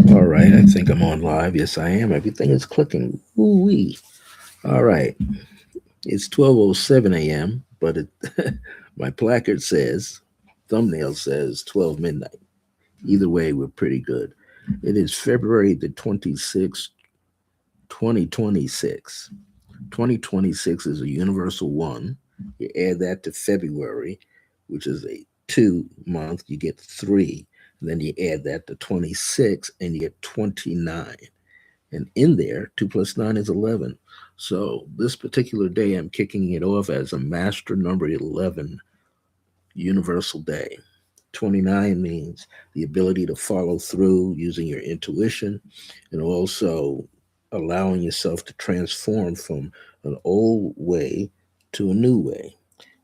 All right, I think I'm on live. Yes, I am. Everything is clicking. Ooh wee. All right, it's 12:07 a.m., but my placard says, thumbnail says 12 midnight. Either way, we're pretty good. It is February the 26th, 2026. 2026 is a universal one. You add that to February, which is a 2 month, you get three. And then you add that to 26 and you get 29. And in there, 2 plus 9 is 11. So this particular day, I'm kicking it off as a master number 11 universal day. 29 means the ability to follow through using your intuition and also allowing yourself to transform from an old way to a new way.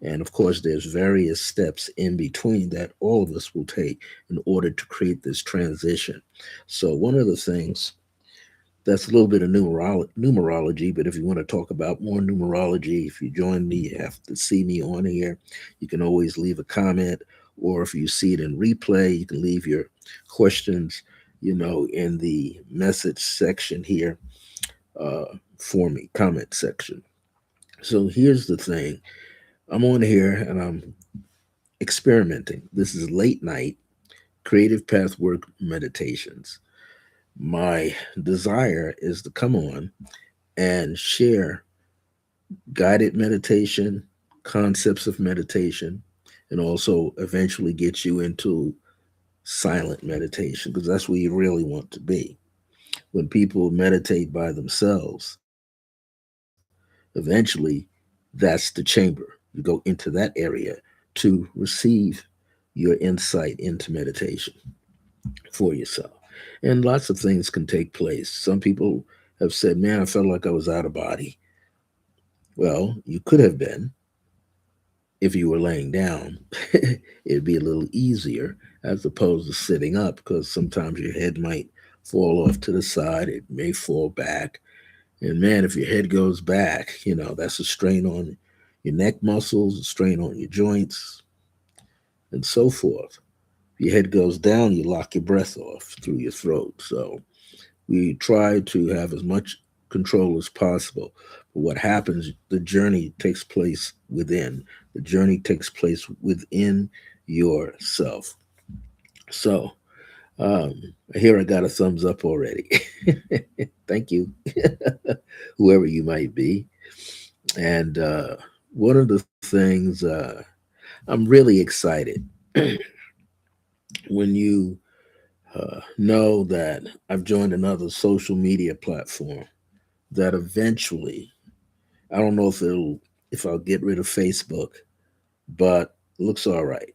And of course, there's various steps in between that all of us will take in order to create this transition. So, one of the things that's a little bit of numerology, but if you want to talk about more numerology, if you join me, you have to see me on here. You can always leave a comment, or if you see it in replay, you can leave your questions, in the message section here uh, for me, comment section. So here's the thing, I'm on here and I'm experimenting. This is late night creative pathwork meditations. My desire is to come on and share guided meditation, concepts of meditation, and also eventually get you into silent meditation because that's where you really want to be. When people meditate by themselves, eventually that's the chamber. You go into that area to receive your insight into meditation for yourself. And lots of things can take place. Some people have said, "Man, I felt like I was out of body." Well, you could have been, if you were laying down, it'd be a little easier as opposed to sitting up because sometimes your head might fall off to the side, it may fall back. And man, if your head goes back, that's a strain on your neck muscles, a strain on your joints, and so forth. If your head goes down, you lock your breath off through your throat. So we try to have as much control as possible. But what happens, the journey takes place within. The journey takes place within yourself. So here I got a thumbs up already. Thank you, whoever you might be. And one of the things I'm really excited when you know that I've joined another social media platform that eventually, I don't know if I'll get rid of Facebook, but it looks all right.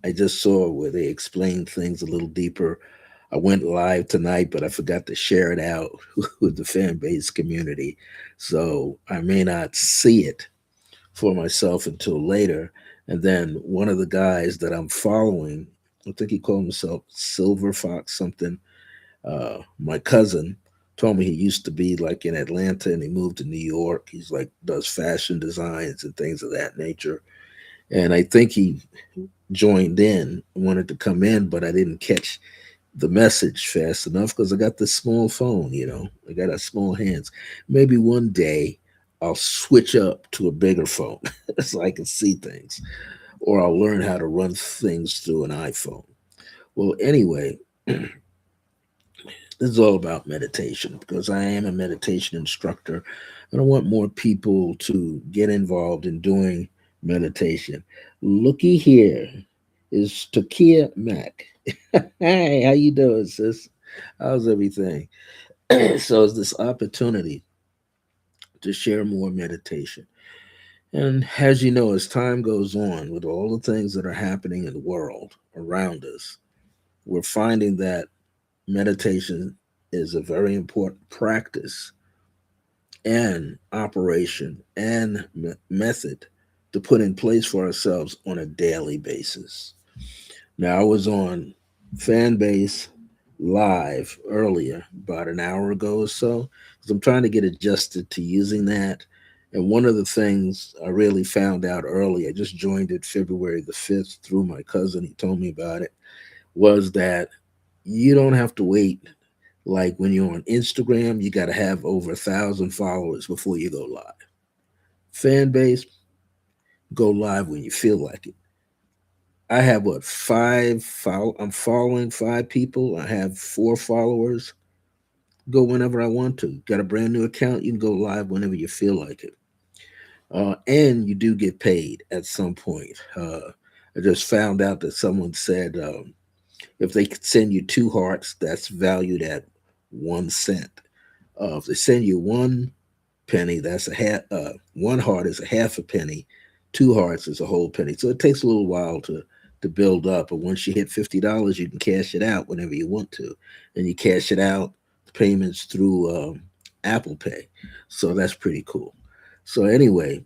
I just saw where they explained things a little deeper. I went live tonight, but I forgot to share it out with the fan base community. So I may not see it for myself until later. And then one of the guys that I'm following, I think he called himself Silver Fox something. My cousin told me he used to be like in Atlanta and he moved to New York. He's like does fashion designs and things of that nature. And I think he joined in, wanted to come in, but I didn't catch the message fast enough because I got this small phone, I got a small hands. Maybe one day I'll switch up to a bigger phone so I can see things, or I'll learn how to run things through an iPhone. Well, anyway, this is all about meditation because I am a meditation instructor and I want more people to get involved in doing meditation. Looky here is Takia Mack. Hey, how you doing, sis? How's everything? So it's this opportunity to share more meditation. And as you know, as time goes on, with all the things that are happening in the world around us, we're finding that meditation is a very important practice and operation and method to put in place for ourselves on a daily basis. Now, I was on Fanbase live earlier, about an hour ago or so, because I'm trying to get adjusted to using that. And one of the things I really found out early, I just joined it February the 5th through my cousin, he told me about it, was that You don't have to wait. Like when you're on Instagram, you got to have over 1,000 followers before you go live. Fan base, go live when you feel like it. I have what, I'm following 5 people. I have 4 followers. Go whenever I want to. Got a brand new account, you can go live whenever you feel like it. And you do get paid at some point. I just found out that someone said if they could send you 2 hearts, that's valued at 1 cent. If they send you 1 penny, that's a half. 1 heart is a half a penny. 2 hearts is a whole penny. So it takes a little while to build up. But once you hit $50, you can cash it out whenever you want to, and you cash it out payments through Apple Pay. So that's pretty cool. So anyway,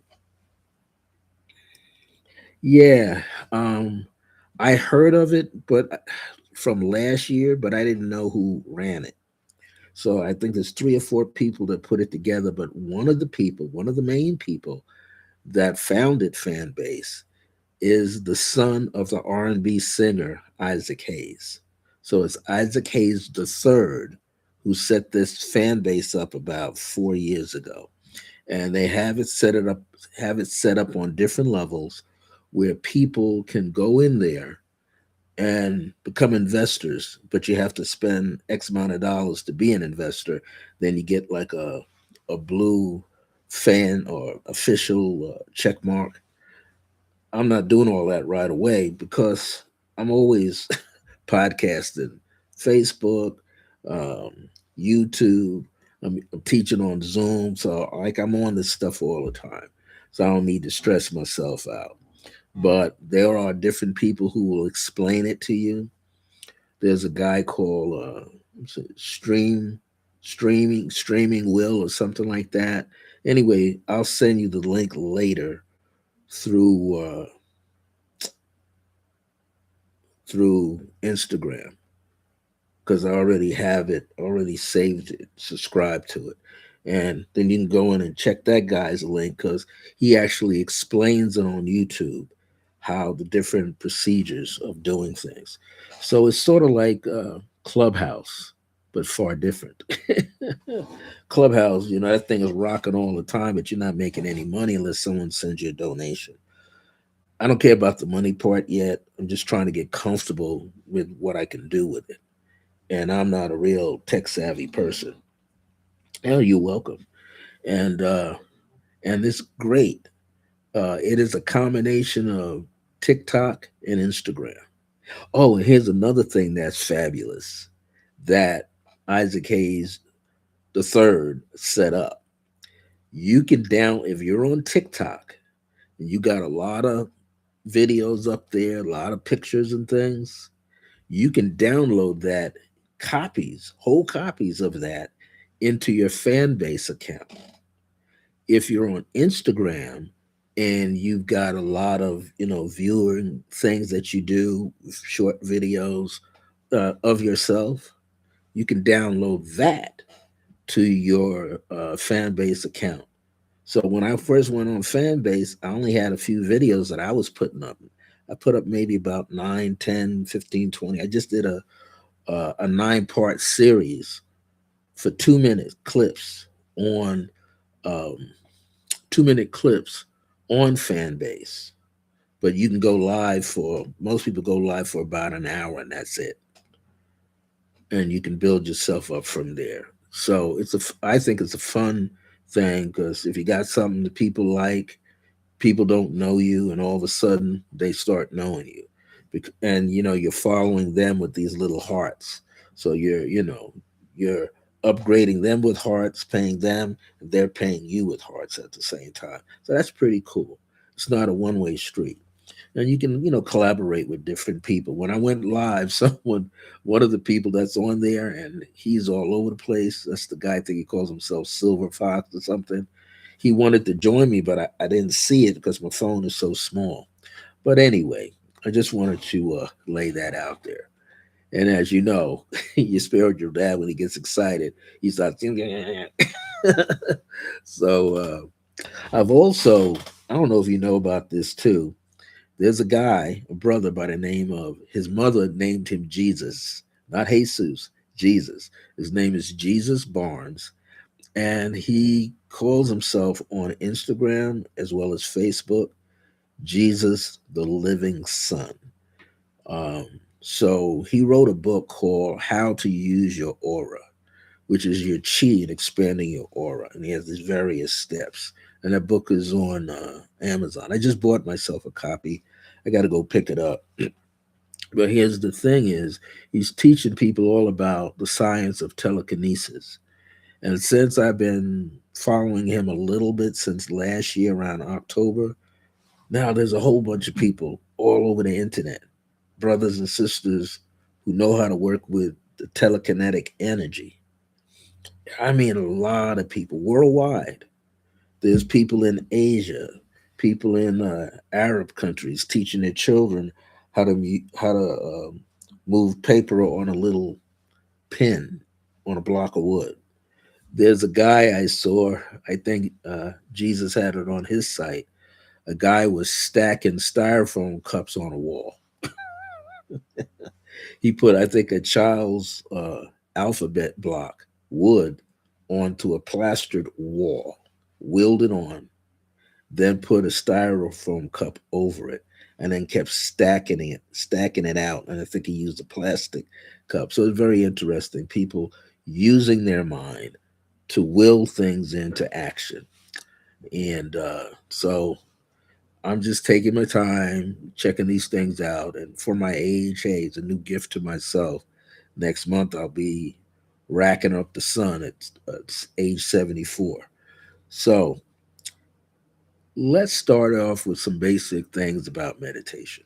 yeah, um, I heard of it, but from last year, but I didn't know who ran it. So I think there's 3 or 4 people that put it together, but one of the main people that founded Fanbase is the son of the R&B singer Isaac Hayes. So it's Isaac Hayes the third who set this fan base up about 4 years ago, and they have it set up on different levels where people can go in there and become investors, but you have to spend X amount of dollars to be an investor. Then you get like a blue fan or official check mark. I'm not doing all that right away because I'm always podcasting, Facebook, um, YouTube. I'm teaching on Zoom, so like I'm on this stuff all the time. So I don't need to stress myself out. But there are different people who will explain it to you. There's a guy called what's it, streaming will or something like that. Anyway, I'll send you the link later through through Instagram because I already have it, already saved it, subscribed to it. And then you can go in and check that guy's link because he actually explains it on YouTube how the different procedures of doing things. So it's sort of like Clubhouse, but far different. Clubhouse, that thing is rocking all the time, but you're not making any money unless someone sends you a donation. I don't care about the money part yet. I'm just trying to get comfortable with what I can do with it. And I'm not a real tech savvy person. Oh, you're welcome. And it's great. It is a combination of TikTok and Instagram. Oh, and here's another thing that's fabulous that Isaac Hayes the third set up. You can down if you're on TikTok and you got a lot of videos up there, a lot of pictures and things, you can download that whole copies of that into your fan base account. If you're on Instagram and you've got a lot of, viewing things that you do, short videos of yourself, you can download that to your fan base account. So when I first went on fan base, I only had a few videos that I was putting up. I put up maybe about 9, 10, 15, 20. I just did a 9-part series for 2 minute clips on um, 2 minute clips on fan base. But you can go live for most people go live for about an hour and that's it. And you can build yourself up from there. So I think it's a fun thing because if you got something that people like, people don't know you, and all of a sudden they start knowing you, and you're following them with these little hearts. So you're upgrading them with hearts, paying them, and they're paying you with hearts at the same time. So that's pretty cool. It's not a one-way street, and you can collaborate with different people. When I went live, one of the people that's on there, and he's all over the place. That's the guy. I think he calls himself Silver Fox or something. He wanted to join me, but I didn't see it because my phone is so small. But anyway, I just wanted to lay that out there. And as you know, you spared your dad when he gets excited. He starts. So I've also, I don't know if you know about this too. There's a guy, a brother by the name of his mother named him Jesus not Jesus, Jesus. His name is Jesus Barnes, and he calls himself on Instagram as well as Facebook Jesus the Living Son. So he wrote a book called How to Use Your Aura, which is your chi and expanding your aura. And he has these various steps. And that book is on Amazon. I just bought myself a copy. I got to go pick it up. But here's the thing is he's teaching people all about the science of telekinesis. And since I've been following him a little bit since last year around October, now there's a whole bunch of people all over the internet, brothers and sisters who know how to work with the telekinetic energy. I mean, a lot of people worldwide. There's people in Asia, people in Arab countries teaching their children how to move paper on a little pin on a block of wood. There's a guy I saw. I think Jesus had it on his site. A guy was stacking styrofoam cups on a wall. He put, I think, a child's alphabet block wood onto a plastered wall, willed it on, then put a styrofoam cup over it, and then kept stacking it out. And I think he used a plastic cup. So it's very interesting. People using their mind to will things into action. And so I'm just taking my time, checking these things out. And for my age, hey, it's a new gift to myself. Next month, I'll be racking up the sun at age 74. So let's start off with some basic things about meditation.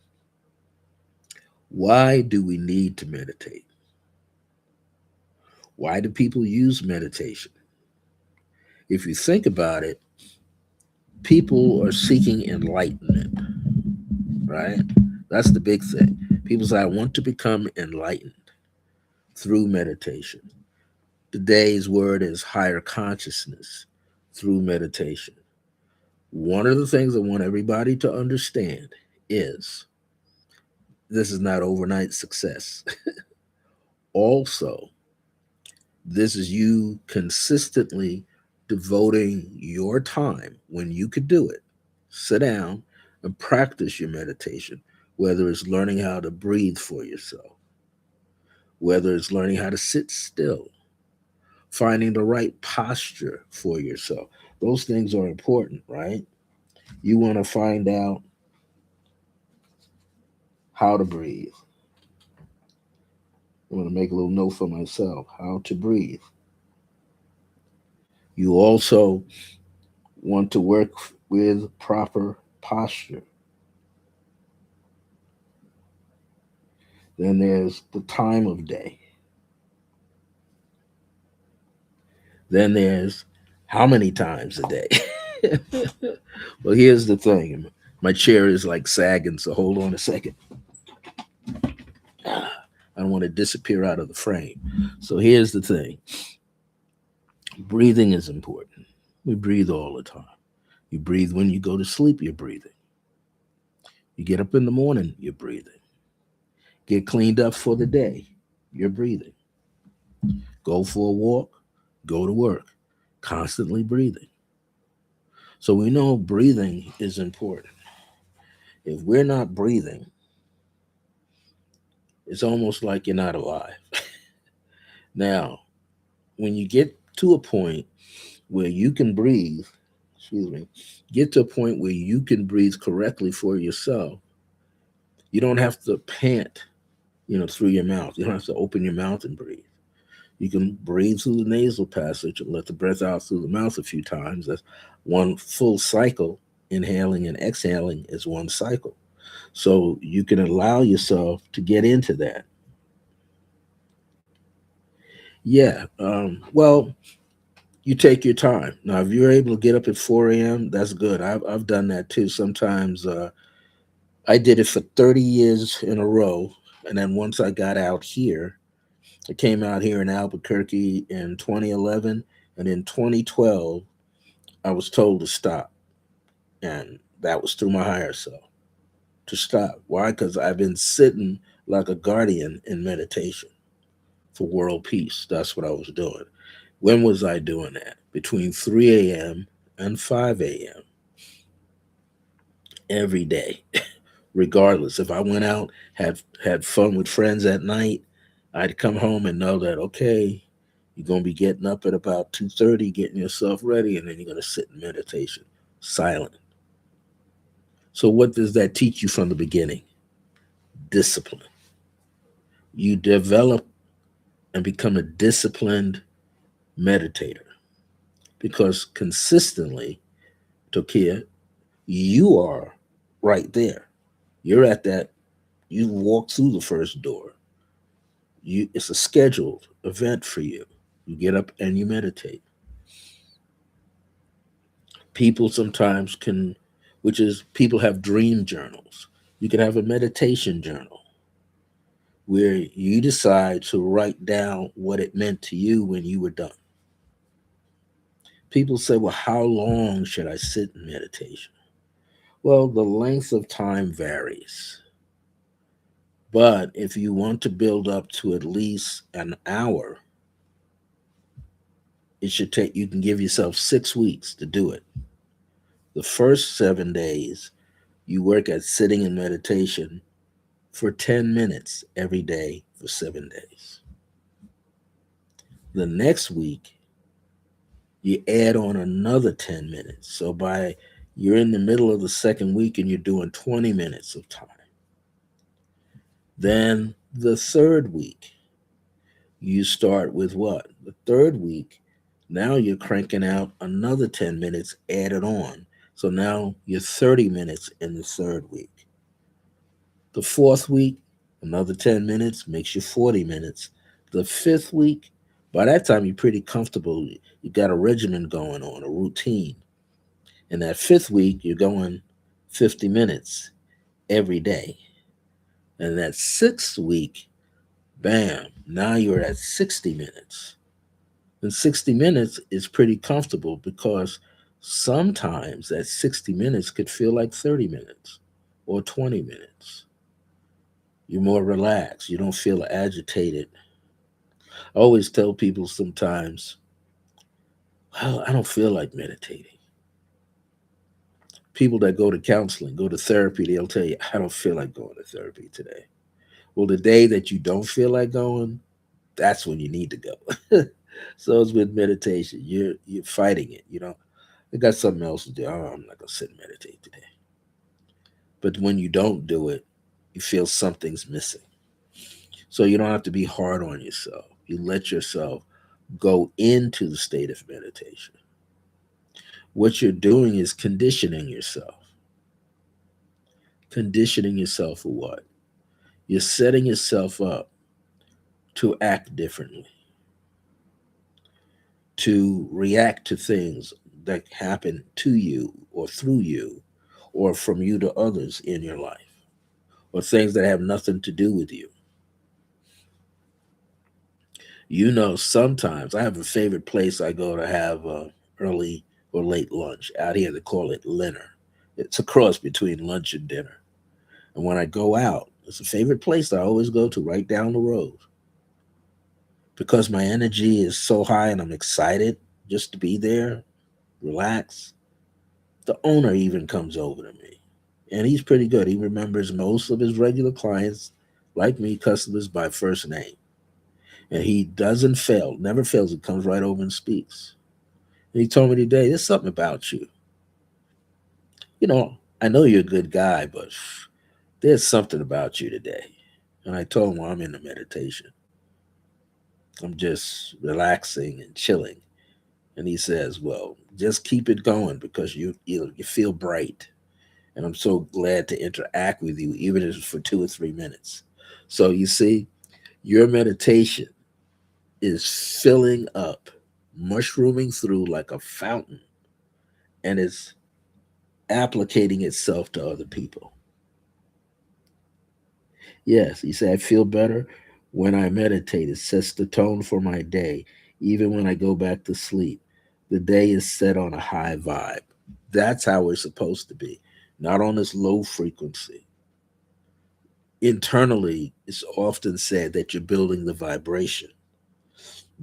Why do we need to meditate? Why do people use meditation? If you think about it, people are seeking enlightenment, right? That's the big thing. People say, I want to become enlightened through meditation. Today's word is higher consciousness through meditation. One of the things I want everybody to understand is this is not overnight success. Also, this is you consistently devoting your time when you could do it. Sit down and practice your meditation, whether it's learning how to breathe for yourself, whether it's learning how to sit still, finding the right posture for yourself. Those things are important, right? You want to find out how to breathe. I'm going to make a little note for myself how to breathe. You also want to work with proper posture. Then there's the time of day. Then there's how many times a day. Well, here's the thing. My chair is like sagging, so hold on a second. I don't want to disappear out of the frame. So here's the thing. Breathing is important. We breathe all the time. You breathe when you go to sleep, you're breathing. You get up in the morning, you're breathing. Get cleaned up for the day, you're breathing. Go for a walk, go to work, constantly breathing. So we know breathing is important. If we're not breathing, it's almost like you're not alive. Now, when you get to a point where you can breathe, excuse me, get to a point where you can breathe correctly for yourself, you don't have to pant, through your mouth. You don't have to open your mouth and breathe. You can breathe through the nasal passage and let the breath out through the mouth a few times. That's one full cycle. Inhaling and exhaling is one cycle. So you can allow yourself to get into that. Yeah. Well, you take your time. Now, if you're able to get up at 4 a.m., that's good. I've done that too. Sometimes I did it for 30 years in a row. And then once I got out here, I came out here in Albuquerque in 2011. And in 2012, I was told to stop. And that was through my higher self to stop. Why? Because I've been sitting like a guardian in meditation. for world peace. That's what I was doing. When was I doing that? Between 3 a.m. and 5 a.m. every day, regardless. If I went out, had fun with friends at night, I'd come home and know that okay, you're gonna be getting up at about 2:30, getting yourself ready, and then you're gonna sit in meditation, silent. So what does that teach you from the beginning? Discipline. You develop and become a disciplined meditator because consistently, Tokia, you are right there. You're at that. You walk through the first door. It's a scheduled event for you. You get up and you meditate. People sometimes can, which is people have dream journals. You can have a meditation journal where you decide to write down what it meant to you when you were done. People say, well, how long should I sit in meditation? Well, the length of time varies. But if you want to build up to at least an hour, it should take, you can give yourself 6 weeks to do it. The first 7 days, you work at sitting in meditation for 10 minutes every day for 7 days. The next week, you add on another 10 minutes. So by you're in the middle of the second week and you're doing 20 minutes of time. Then the third week, you start with what? The third week, now you're cranking out another 10 minutes added on. So now you're 30 minutes in the third week. The fourth week, another 10 minutes makes you 40 minutes. The fifth week, by that time you're pretty comfortable. You got a regimen going on, a routine. And that fifth week, you're going 50 minutes every day. And that sixth week, bam, now you're at 60 minutes. And 60 minutes is pretty comfortable because sometimes that 60 minutes could feel like 30 minutes or 20 minutes. You're more relaxed. You don't feel agitated. I always tell people sometimes, well, I don't feel like meditating. People that go to counseling, go to therapy, they'll tell you, I don't feel like going to therapy today. Well, the day that you don't feel like going, that's when you need to go. So it's with meditation. You're fighting it. You know, I got something else to do. Oh, I'm not gonna sit and meditate today. But when you don't do it, you feel something's missing. So you don't have to be hard on yourself. You let yourself go into the state of meditation. What you're doing is conditioning yourself. Conditioning yourself for what? You're setting yourself up to act differently, to react to things that happen to you or through you or from you to others in your life or things that have nothing to do with you. You know, sometimes I have a favorite place I go to have early or late lunch. Out here, they call it dinner. It's a cross between lunch and dinner. And when I go out, it's a favorite place I always go to right down the road because my energy is so high and I'm excited just to be there, relax. The owner even comes over to me, and he's pretty good. He remembers most of his regular clients, like me, customers by first name. And he doesn't fail, never fails. He comes right over and speaks. And he told me today, there's something about you. You know, I know you're a good guy, but there's something about you today. And I told him, well, I'm in the meditation. I'm just relaxing and chilling. And he says, well, just keep it going because you feel bright. And I'm so glad to interact with you, even if it's for 2 or 3 minutes. So you see, your meditation is filling up, mushrooming through like a fountain, and it's applicating itself to other people. Yes, you say, I feel better when I meditate. It sets the tone for my day, even when I go back to sleep. The day is set on a high vibe. That's how we're supposed to be, not on this low frequency. Internally, it's often said that you're building the vibration.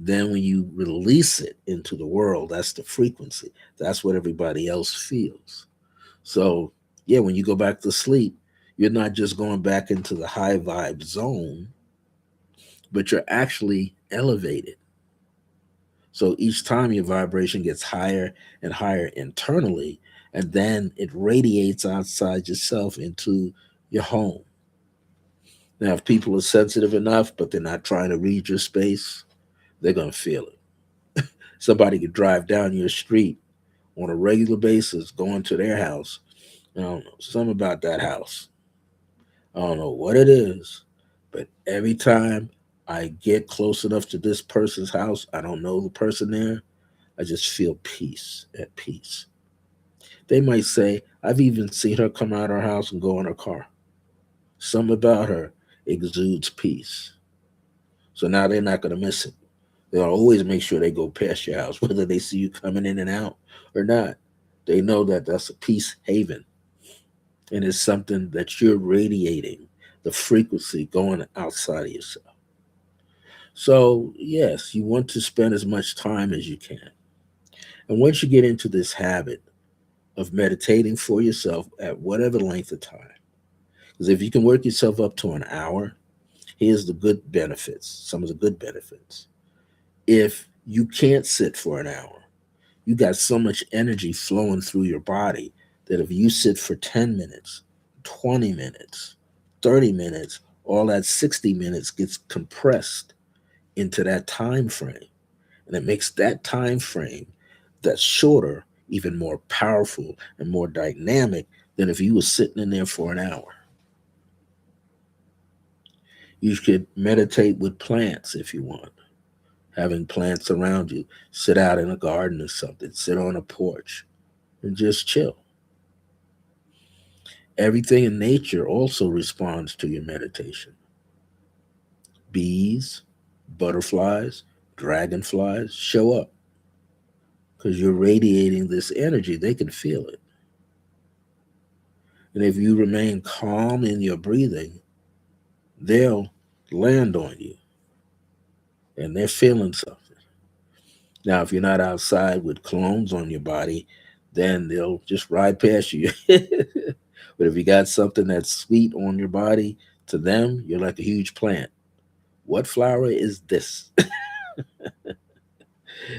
Then when you release it into the world, that's the frequency. That's what everybody else feels. So, yeah, when you go back to sleep, you're not just going back into the high vibe zone, but you're actually elevated. So each time your vibration gets higher and higher internally, and then it radiates outside yourself into your home. Now, if people are sensitive enough, but they're not trying to read your space, they're going to feel it. Somebody could drive down your street on a regular basis, going to their house. I don't know, something about that house. I don't know what it is, but every time I get close enough to this person's house, I don't know the person there, I just feel peace, at peace. They might say, I've even seen her come out of her house and go in her car. Something about her exudes peace. So now they're not going to miss it. They'll always make sure they go past your house, whether they see you coming in and out or not. They know that that's a peace haven, and it's something that you're radiating, the frequency going outside of yourself. So, yes, you want to spend as much time as you can. And once you get into this habit of meditating for yourself at whatever length of time, because if you can work yourself up to an hour, here's the good benefits, some of the good benefits. If you can't sit for an hour, you got so much energy flowing through your body that if you sit for 10 minutes, 20 minutes, 30 minutes, all that 60 minutes gets compressed into that time frame. And it makes that time frame that's shorter even more powerful and more dynamic than if you were sitting in there for an hour. You could meditate with plants if you want, having plants around you. Sit out in a garden or something, sit on a porch and just chill. Everything in nature also responds to your meditation. Bees, butterflies, dragonflies show up because you're radiating this energy. They can feel it. And if you remain calm in your breathing, they'll land on you and they're feeling something. Now, if you're not outside with clones on your body, then they'll just ride past you. But if you got something that's sweet on your body, to them, you're like a huge plant. What flower is this?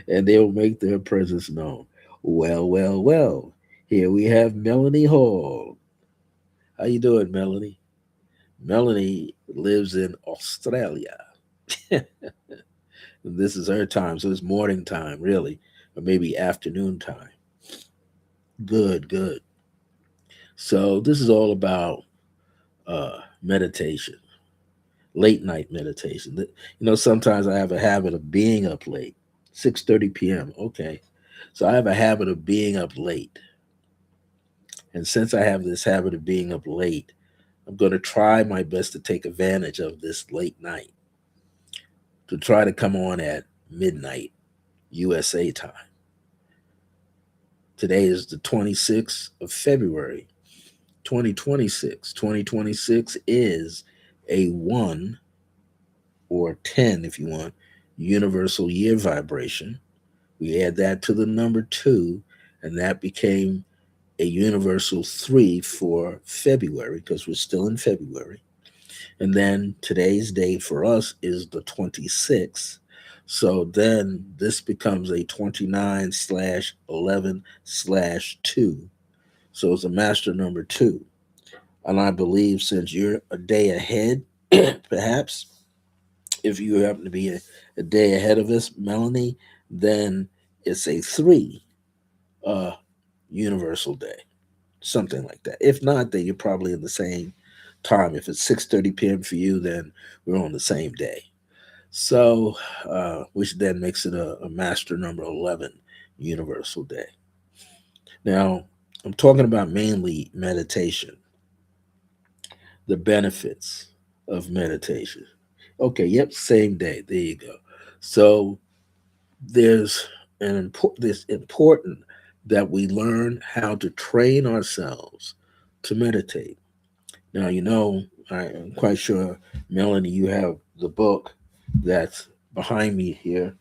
And they'll make their presence known. Well, well, well. Here we have Melanie Hall. How you doing, Melanie? Melanie lives in Australia. This is her time, so it's morning time, really, or maybe afternoon time. Good, good. So this is all about meditation, late night meditation. Sometimes I have a habit of being up late, 6:30 p.m. Okay, so I have a habit of being up late, and since I have this habit of being up late, I'm going to try my best to take advantage of this late night to try to come on at midnight USA time. Today is the 26th of February, 2026. 2026 is a 1 or 10, if you want, universal year vibration. We add that to the number 2, and that became a universal 3 for February because we're still in February. And then today's date for us is the 26th. So then this becomes a 29 slash 11 slash 2. So it's a master number 2. And I believe since you're a day ahead, perhaps, if you happen to be a day ahead of us, Melanie, then it's a 3 uh, universal day, something like that. If not, then you're probably in the same time. If it's 6:30 p.m. for you, then we're on the same day. So, which then makes it a master number 11 universal day. Now, I'm talking about mainly meditation, the benefits of meditation. Okay, yep, same day. There you go. So there's this important that we learn how to train ourselves to meditate. Now, I'm quite sure, Melanie, you have the book that's behind me here.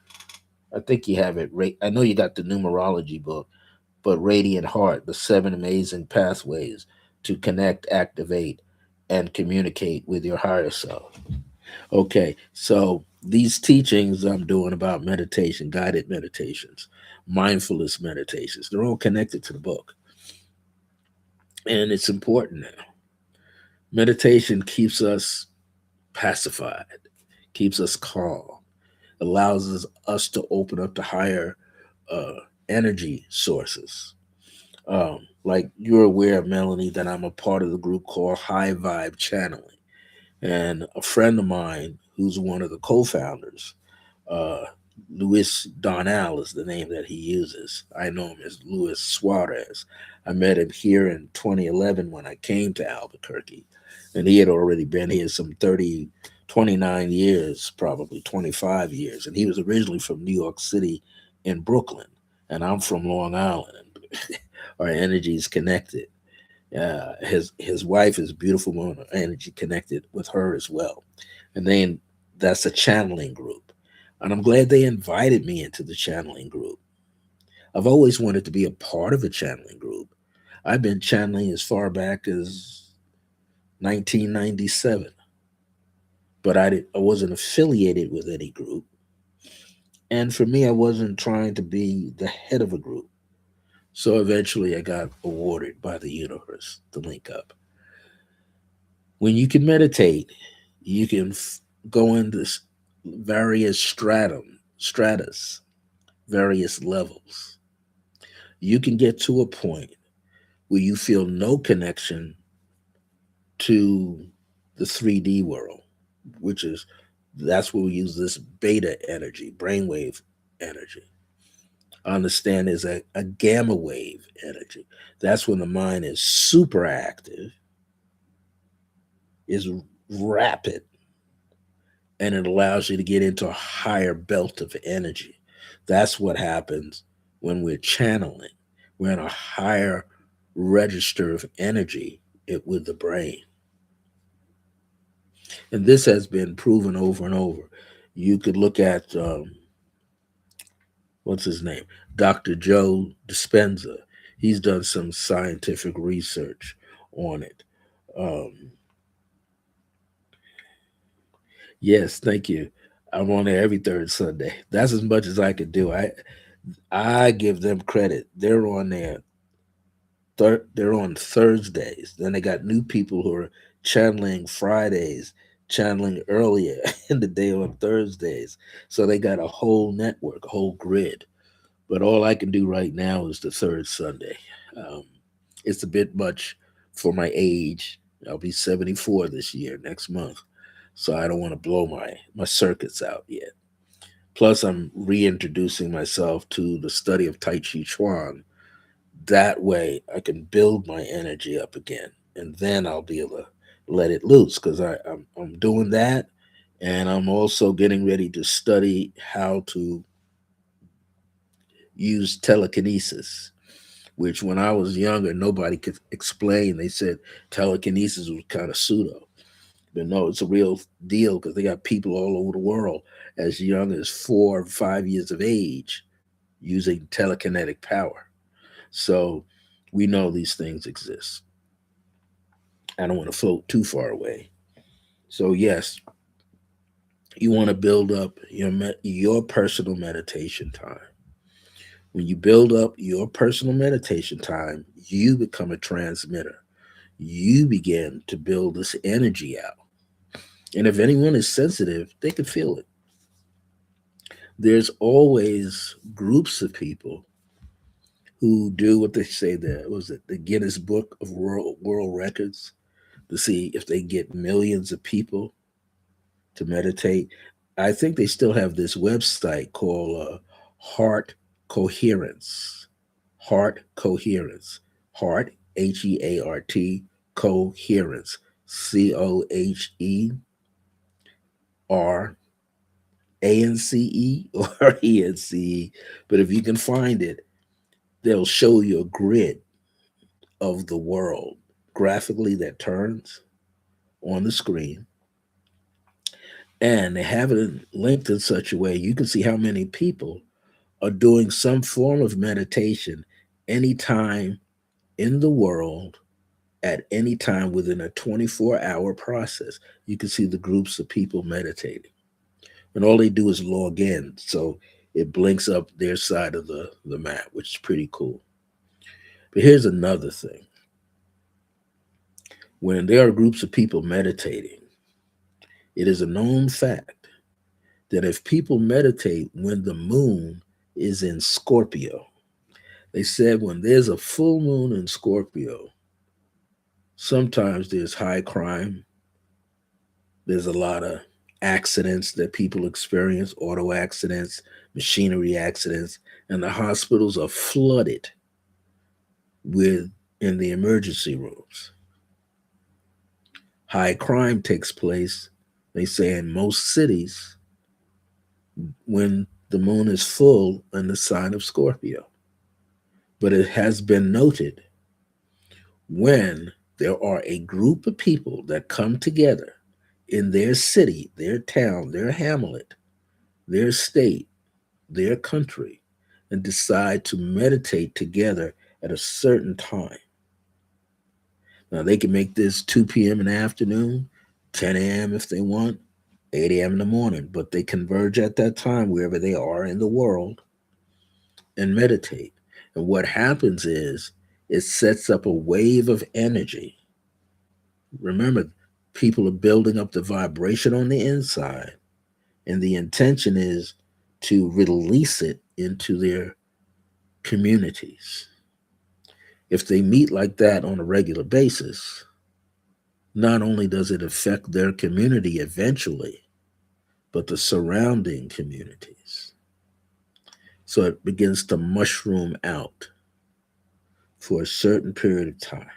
I think you have it. I know you got the numerology book, but Radiant Heart, the seven amazing pathways to connect, activate, and communicate with your higher self. Okay, so these teachings I'm doing about meditation, guided meditations, mindfulness meditations, they're all connected to the book. And it's important now. Meditation keeps us pacified, keeps us calm, allows us to open up to higher uh, energy sources. Like you're aware, Melanie, that I'm a part of the group called High Vibe Channeling. And a friend of mine who's one of the co founders, uh, Luis Donnell is the name that he uses. I know him as Luis Suarez. I met him here in 2011 when I came to Albuquerque, and he had already been here some 30, 29 years, probably 25 years. And he was originally from New York City in Brooklyn, and I'm from Long Island. Our energy is connected. His wife is a beautiful woman. Energy connected with her as well, and then that's a channeling group. And I'm glad they invited me into the channeling group. I've always wanted to be a part of a channeling group. I've been channeling as far back as 1997, but I wasn't affiliated with any group. And for me, I wasn't trying to be the head of a group. So eventually I got awarded by the universe to link up. When you can meditate, you can go into various stratus, various levels. You can get to a point where you feel no connection to the 3D world, which is that's where we use this beta energy, brainwave energy. I understand there's a gamma wave energy. That's when the mind is super active, is rapid, and it allows you to get into a higher belt of energy. That's what happens when we're channeling. We're in a higher register of energy with the brain. And this has been proven over and over. You could look at, what's his name? Dr. Joe Dispenza. He's done some scientific research on it. Um, yes, thank you. I'm on there every third Sunday. That's as much as I could do. I give them credit. They're on there. They're on Thursdays. Then they got new people who are channeling Fridays, channeling earlier in the day on Thursdays. So they got a whole network, a whole grid. But all I can do right now is the third Sunday. Um, it's a bit much for my age. I'll be 74 this year, next month. So I don't want to blow my circuits out yet. Plus, I'm reintroducing myself to the study of Tai Chi Chuan. That way, I can build my energy up again, and then I'll be able to let it loose because I'm doing that, and I'm also getting ready to study how to use telekinesis, which when I was younger, nobody could explain. They said telekinesis was kind of pseudo. But no, it's a real deal because they got people all over the world as young as 4 or 5 years of age using telekinetic power. So we know these things exist. I don't want to float too far away. So yes, you want to build up your personal meditation time. When you build up your personal meditation time, you become a transmitter. You begin to build this energy out. And if anyone is sensitive, they can feel it. There's always groups of people who do what they say there was it the Guinness Book of World Records to see if they get millions of people to meditate. I think they still have this website called Heart Coherence. Heart Coherence. Heart, Heart, Coherence. COHERANCE or ENCE. But if you can find it, they'll show you a grid of the world graphically that turns on the screen, And they have it linked in such a way you can see how many people are doing some form of meditation anytime in the world at any time within a 24-hour process. You can see the groups of people meditating. And all they do is log in. So it blinks up their side of the map, which is pretty cool. But here's another thing: when there are groups of people meditating, it is a known fact that if people meditate when the moon is in Scorpio, they said when there's a full moon in Scorpio, sometimes there's high crime, there's a lot of accidents that people experience, auto accidents, machinery accidents, and the hospitals are flooded with in the emergency rooms. High crime takes place, they say, in most cities when the moon is full in the sign of Scorpio. But it has been noted when there are a group of people that come together in their city, their town, their hamlet, their state, their country, and decide to meditate together at a certain time. Now, they can make this 2 p.m. in the afternoon, 10 a.m. if they want, 8 a.m. in the morning, but they converge at that time wherever they are in the world and meditate. And what happens is it sets up a wave of energy. Remember, people are building up the vibration on the inside, and the intention is to release it into their communities. If they meet like that on a regular basis, not only does it affect their community eventually, but the surrounding communities. So it begins to mushroom out for a certain period of time.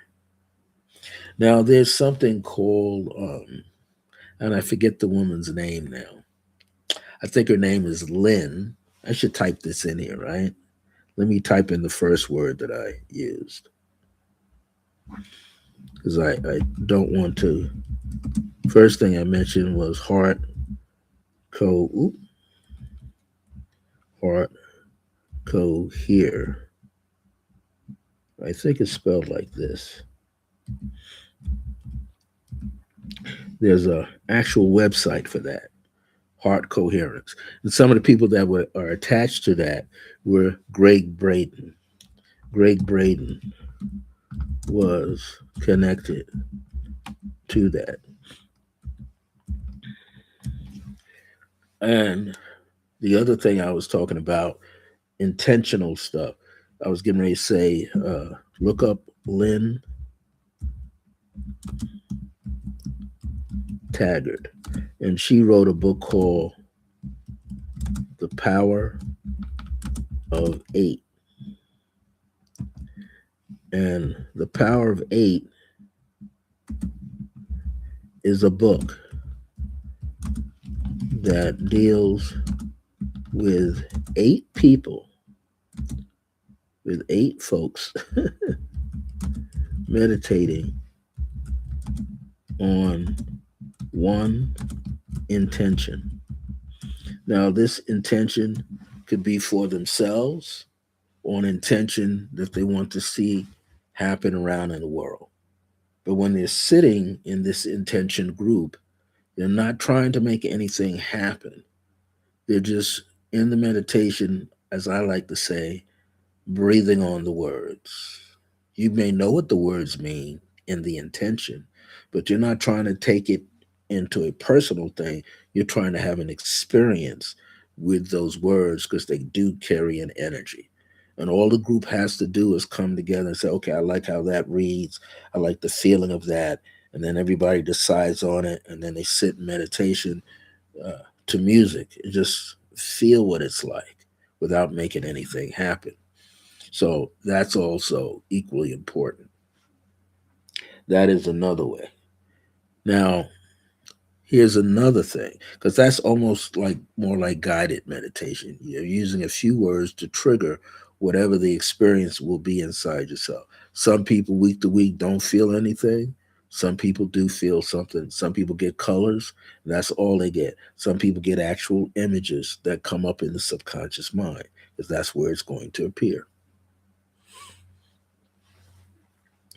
Now, there's something called, and I forget the woman's name now. I think her name is Lynn. I should type this in here, right? Let me type in the first word that I used because I don't want to. First thing I mentioned was co oop, heart cohere. I think it's spelled like this. There's a actual website for that, heart coherence. And some of the people that are attached to that were Greg Braden. Greg Braden was connected to that. And the other thing I was talking about, intentional stuff. I was getting ready to say, look up Lynn Taggart. And she wrote a book called The Power of Eight. And The Power of Eight is a book that deals with eight people, with eight folks meditating on one intention. Now, this intention could be for themselves or an intention that they want to see happen around in the world. But when they're sitting in this intention group, they're not trying to make anything happen. They're just in the meditation, as I like to say, breathing on the words. You may know what the words mean in the intention, but you're not trying to take it into a personal thing. You're trying to have an experience with those words because they do carry an energy. And all the group has to do is come together and say, okay, I like how that reads. I like the feeling of that. And then everybody decides on it. And then they sit in meditation to music and just feel what it's like without making anything happen. So that's also equally important. That is another way. Now, here's another thing, because that's almost like more like guided meditation. You're using a few words to trigger whatever the experience will be inside yourself. Some people week to week don't feel anything. Some people do feel something. Some people get colors. That's all they get. Some people get actual images that come up in the subconscious mind because that's where it's going to appear.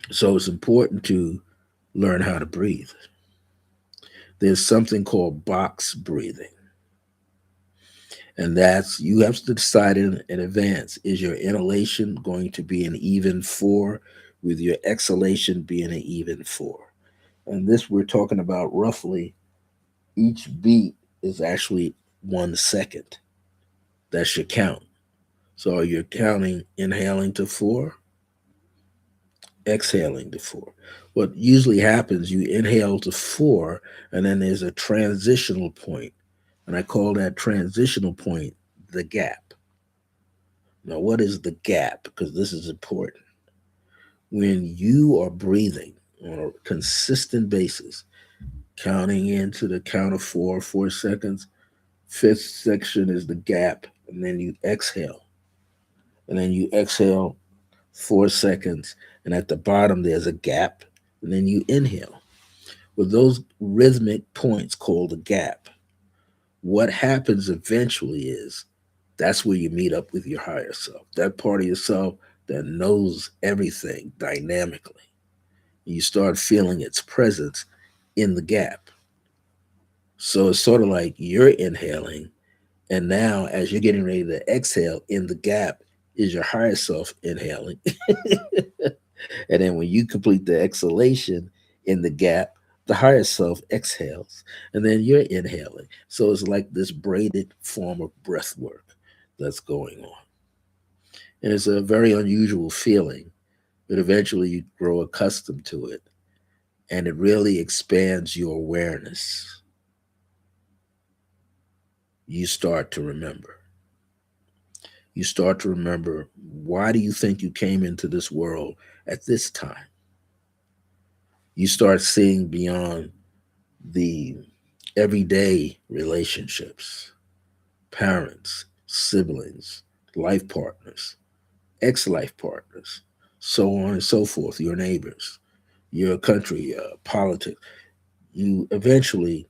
So it's important to learn how to breathe. There's something called box breathing. And that's you have to decide in advance, is your inhalation going to be an even four with your exhalation being an even four? And this we're talking about roughly each beat is actually 1 second. That's your count. So you're counting inhaling to four, exhaling to four. What usually happens, you inhale to four, and then there's a transitional point, and I call that transitional point the gap. Now, what is the gap? Because this is important. When you are breathing on a consistent basis, counting into the count of four, 4 seconds, fifth section is the gap, and then you exhale. And then you exhale 4 seconds, and at the bottom there's a gap, and then you inhale. With those rhythmic points called a gap, what happens eventually is that's where you meet up with your higher self, that part of yourself that knows everything dynamically. You start feeling its presence in the gap. So it's sort of like you're inhaling, and now as you're getting ready to exhale, in the gap is your higher self inhaling. And then when you complete the exhalation in the gap, the higher self exhales, and then you're inhaling. So it's like this braided form of breath work that's going on. And it's a very unusual feeling, but eventually you grow accustomed to it, and it really expands your awareness. You start to remember. You start to remember, why do you think you came into this world at this time? You start seeing beyond the everyday relationships, parents, siblings, life partners, ex life partners, so on and so forth, your neighbors, your country, politics. You eventually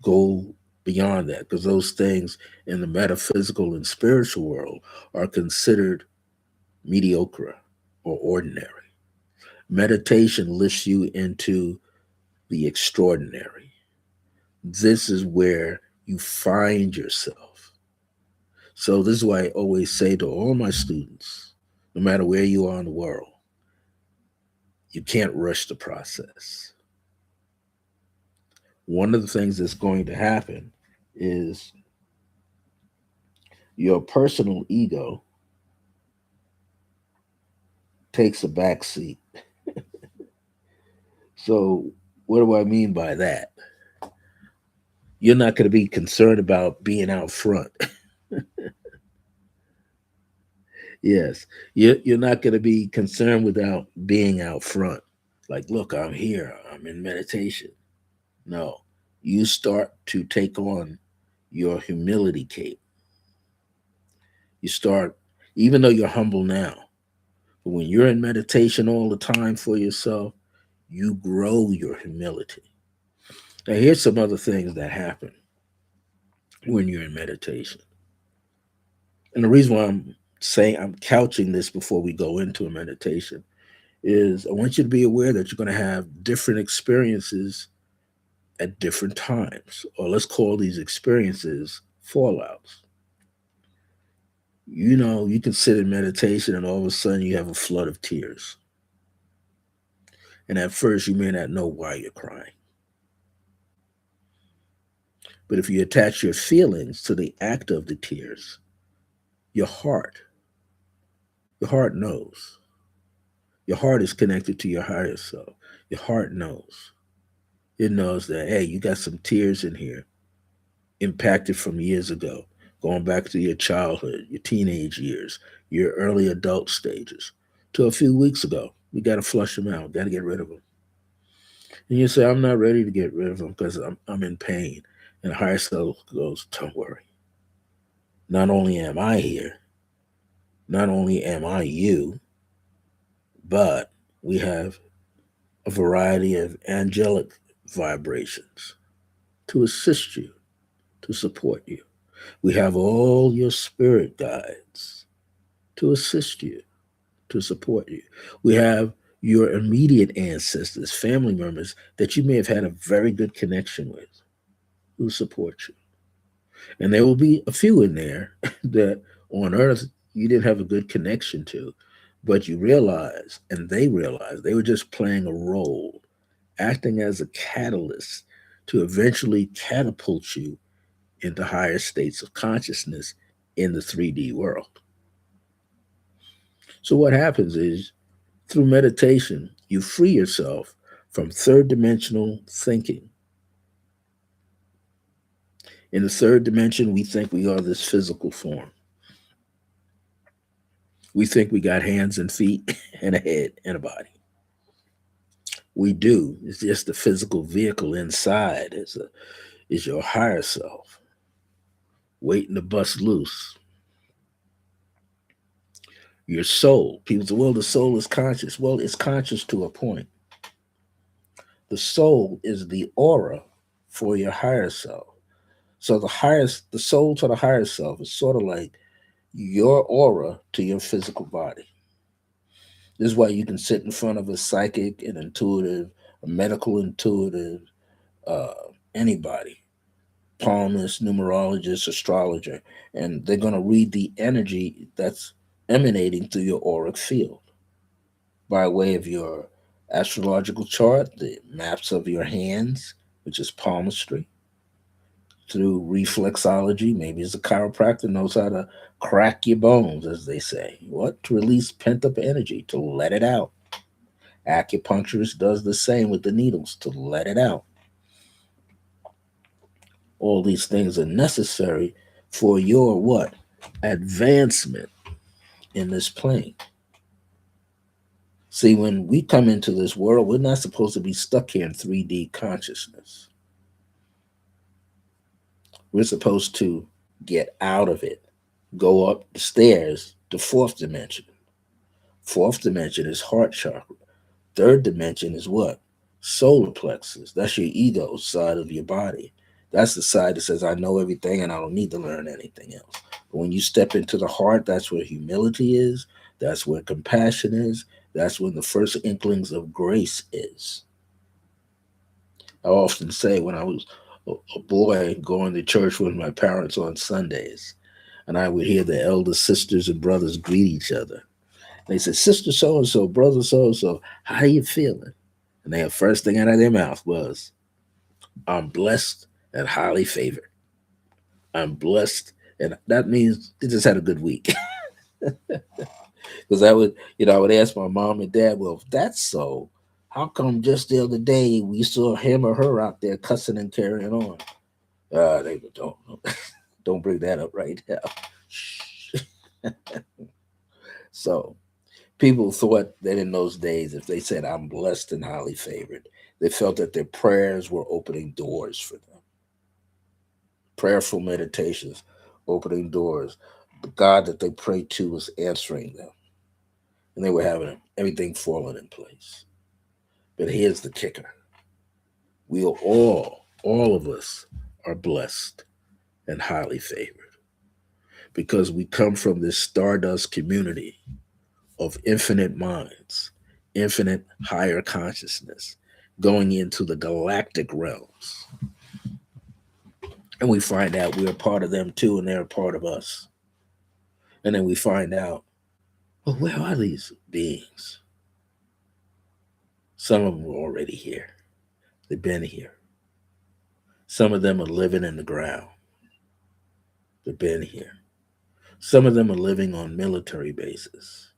go beyond that because those things in the metaphysical and spiritual world are considered mediocre or ordinary. Meditation lifts you into the extraordinary. This is where you find yourself. So, this is why I always say to all my students, no matter where you are in the world, you can't rush the process. One of the things that's going to happen is your personal ego takes a back seat. So, what do I mean by that? You're not going to be concerned about being out front. Yes, you're not going to be concerned without being out front. Like, look, I'm here, I'm in meditation. No, you start to take on your humility cape. You start, even though you're humble now, but when you're in meditation all the time for yourself, you grow your humility. Now, here's some other things that happen when you're in meditation. And the reason why I'm couching this before we go into a meditation is I want you to be aware that you're going to have different experiences at different times, or let's call these experiences fallouts. You know, you can sit in meditation and all of a sudden you have a flood of tears. And at first, you may not know why you're crying. But if you attach your feelings to the act of the tears, your heart, your heart knows. Your heart is connected to your higher self. Your heart knows. It knows that, hey, you got some tears in here impacted from years ago, going back to your childhood, your teenage years, your early adult stages, to a few weeks ago. We got to flush them out, got to get rid of them. And you say, I'm not ready to get rid of them because I'm in pain. And the higher self goes, don't worry. Not only am I here, not only am I you, but we have a variety of angelic vibrations to assist you, to support you. We have all your spirit guides to assist you, to support you. We have your immediate ancestors, family members that you may have had a very good connection with who support you. And there will be a few in there that on earth you didn't have a good connection to, but you realize, and they realize, they were just playing a role, acting as a catalyst to eventually catapult you into higher states of consciousness in the 3D world. So, what happens is through meditation, you free yourself from third dimensional thinking. In the third dimension, we think we are this physical form. We think we got hands and feet and a head and a body. We do. It's just the physical vehicle inside is your higher self waiting to bust loose. Your soul. People say, well, the soul is conscious. Well, it's conscious to a point. The soul is the aura for your higher self. So the soul to the higher self is sort of like your aura to your physical body. This is why you can sit in front of a psychic, an intuitive, a medical intuitive, uh, anybody, palmist, numerologist, astrologer, and they're going to read the energy that's emanating through your auric field by way of your astrological chart, the maps of your hands, which is palmistry, through reflexology. Maybe as a chiropractor knows how to crack your bones, as they say. What? To release pent up energy, to let it out. Acupuncturist does the same with the needles, to let it out. All these things are necessary for your what? Advancement in this plane. See, when we come into this world, we're not supposed to be stuck here in 3D consciousness. We're supposed to get out of it, go up the stairs to fourth dimension. Fourth dimension is heart chakra. Third dimension is what? Solar plexus. That's your ego side of your body. That's the side that says, I know everything and I don't need to learn anything else. But when you step into the heart, that's where humility is. That's where compassion is. That's when the first inklings of grace is. I often say when I was a boy going to church with my parents on Sundays, and I would hear the elder sisters and brothers greet each other. They said, Sister so and so, Brother so and so, how you feeling? And their first thing out of their mouth was, I'm blessed and highly favored. I'm blessed. And that means they just had a good week. Because I would ask my mom and dad, well, if that's so, how come just the other day we saw him or her out there cussing and carrying on? They don't bring that up right now. So people thought that in those days, if they said, I'm blessed and highly favored, they felt that their prayers were opening doors for them. Prayerful meditations, opening doors. The God that they prayed to was answering them. And they were having everything falling in place. But here's the kicker. We are all of us are blessed and highly favored because we come from this stardust community of infinite minds, infinite higher consciousness, going into the galactic realms. And we find out we're a part of them too, and they're a part of us. And then we find out, well, where are these beings? Some of them are already here. They've been here. Some of them are living in the ground. They've been here. Some of them are living on military bases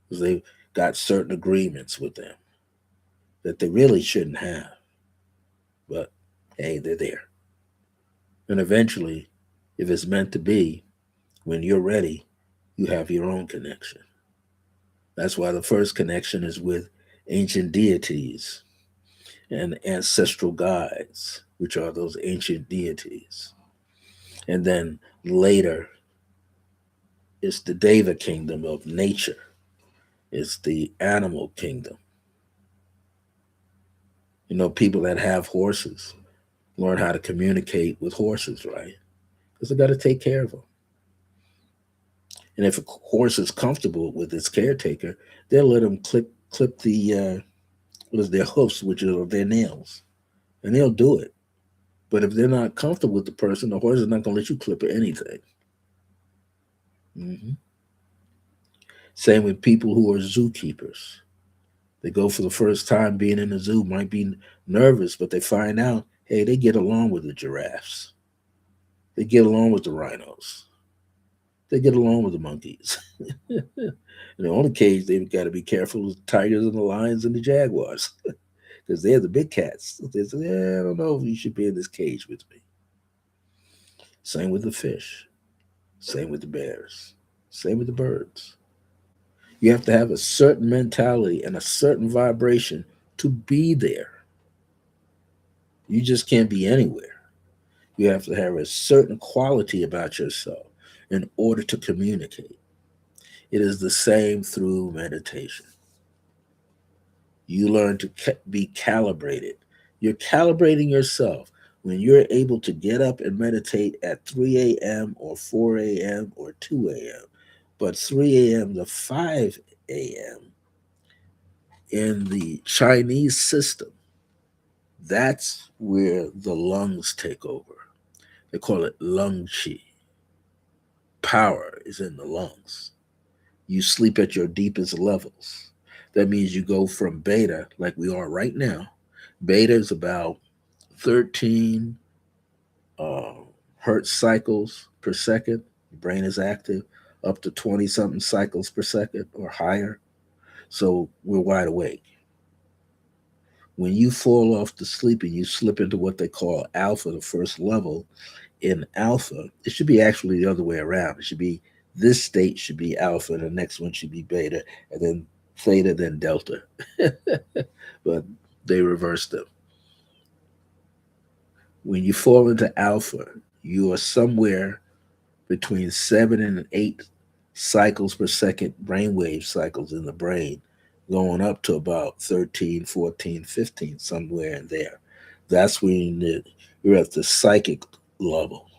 because they've got certain agreements with them that they really shouldn't have. But hey, they're there. And eventually, if it's meant to be, when you're ready, you have your own connection. That's why the first connection is with ancient deities and ancestral guides, which are those ancient deities. And then later, it's the Deva kingdom of nature, it's the animal kingdom. People that have horses learn how to communicate with horses, right? Because they got to take care of them. And if a horse is comfortable with its caretaker, they'll let them clip the what is their hoofs, which are their nails, and they'll do it. But if they're not comfortable with the person, the horse is not going to let you clip or anything. Hmm. Same with people who are zookeepers. They go for the first time being in the zoo, might be nervous, but they find out, hey, they get along with the giraffes. They get along with the rhinos. They get along with the monkeys. And the only cage they've got to be careful is the tigers and the lions and the jaguars, because they're the big cats. They say, yeah, I don't know if you should be in this cage with me. Same with the fish. Same with the bears. Same with the birds. You have to have a certain mentality and a certain vibration to be there. You just can't be anywhere. You have to have a certain quality about yourself in order to communicate. It is the same through meditation. You learn to be calibrated. You're calibrating yourself when you're able to get up and meditate at 3 a.m. or 4 a.m. or 2 a.m. But 3 a.m. to 5 a.m. in the Chinese system, that's where the lungs take over. They call it lung qi. Power is in the lungs. You sleep at your deepest levels. That means you go from beta, like we are right now. Beta is about 13 uh, hertz cycles per second. Your brain is active up to 20 something cycles per second or higher. So we're wide awake. When you fall off to sleep and you slip into what they call alpha, the first level, in alpha, it should be actually the other way around. It should be this state should be alpha, and the next one should be beta, and then theta, then delta. But they reversed them. When you fall into alpha, you are somewhere between 7 and 8 cycles per second brainwave cycles in the brain, going up to about 13, 14, 15, somewhere in there. That's when you're at the psychic level.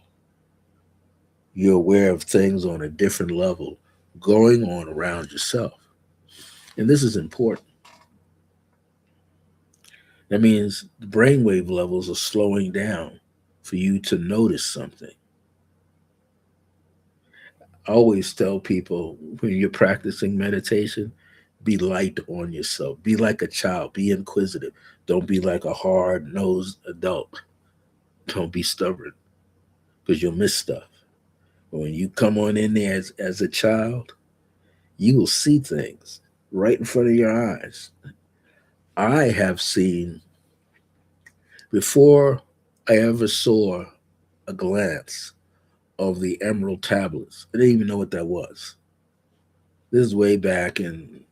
You're aware of things on a different level going on around yourself. And this is important. That means the brainwave levels are slowing down for you to notice something. I always tell people when you're practicing meditation, be light on yourself. Be like a child. Be inquisitive. Don't be like a hard nosed adult. Don't be stubborn because you'll miss stuff. When you come on in there as a child, you will see things right in front of your eyes. I have seen before I ever saw a glance of the emerald tablets. I didn't even know what that was. This is way back in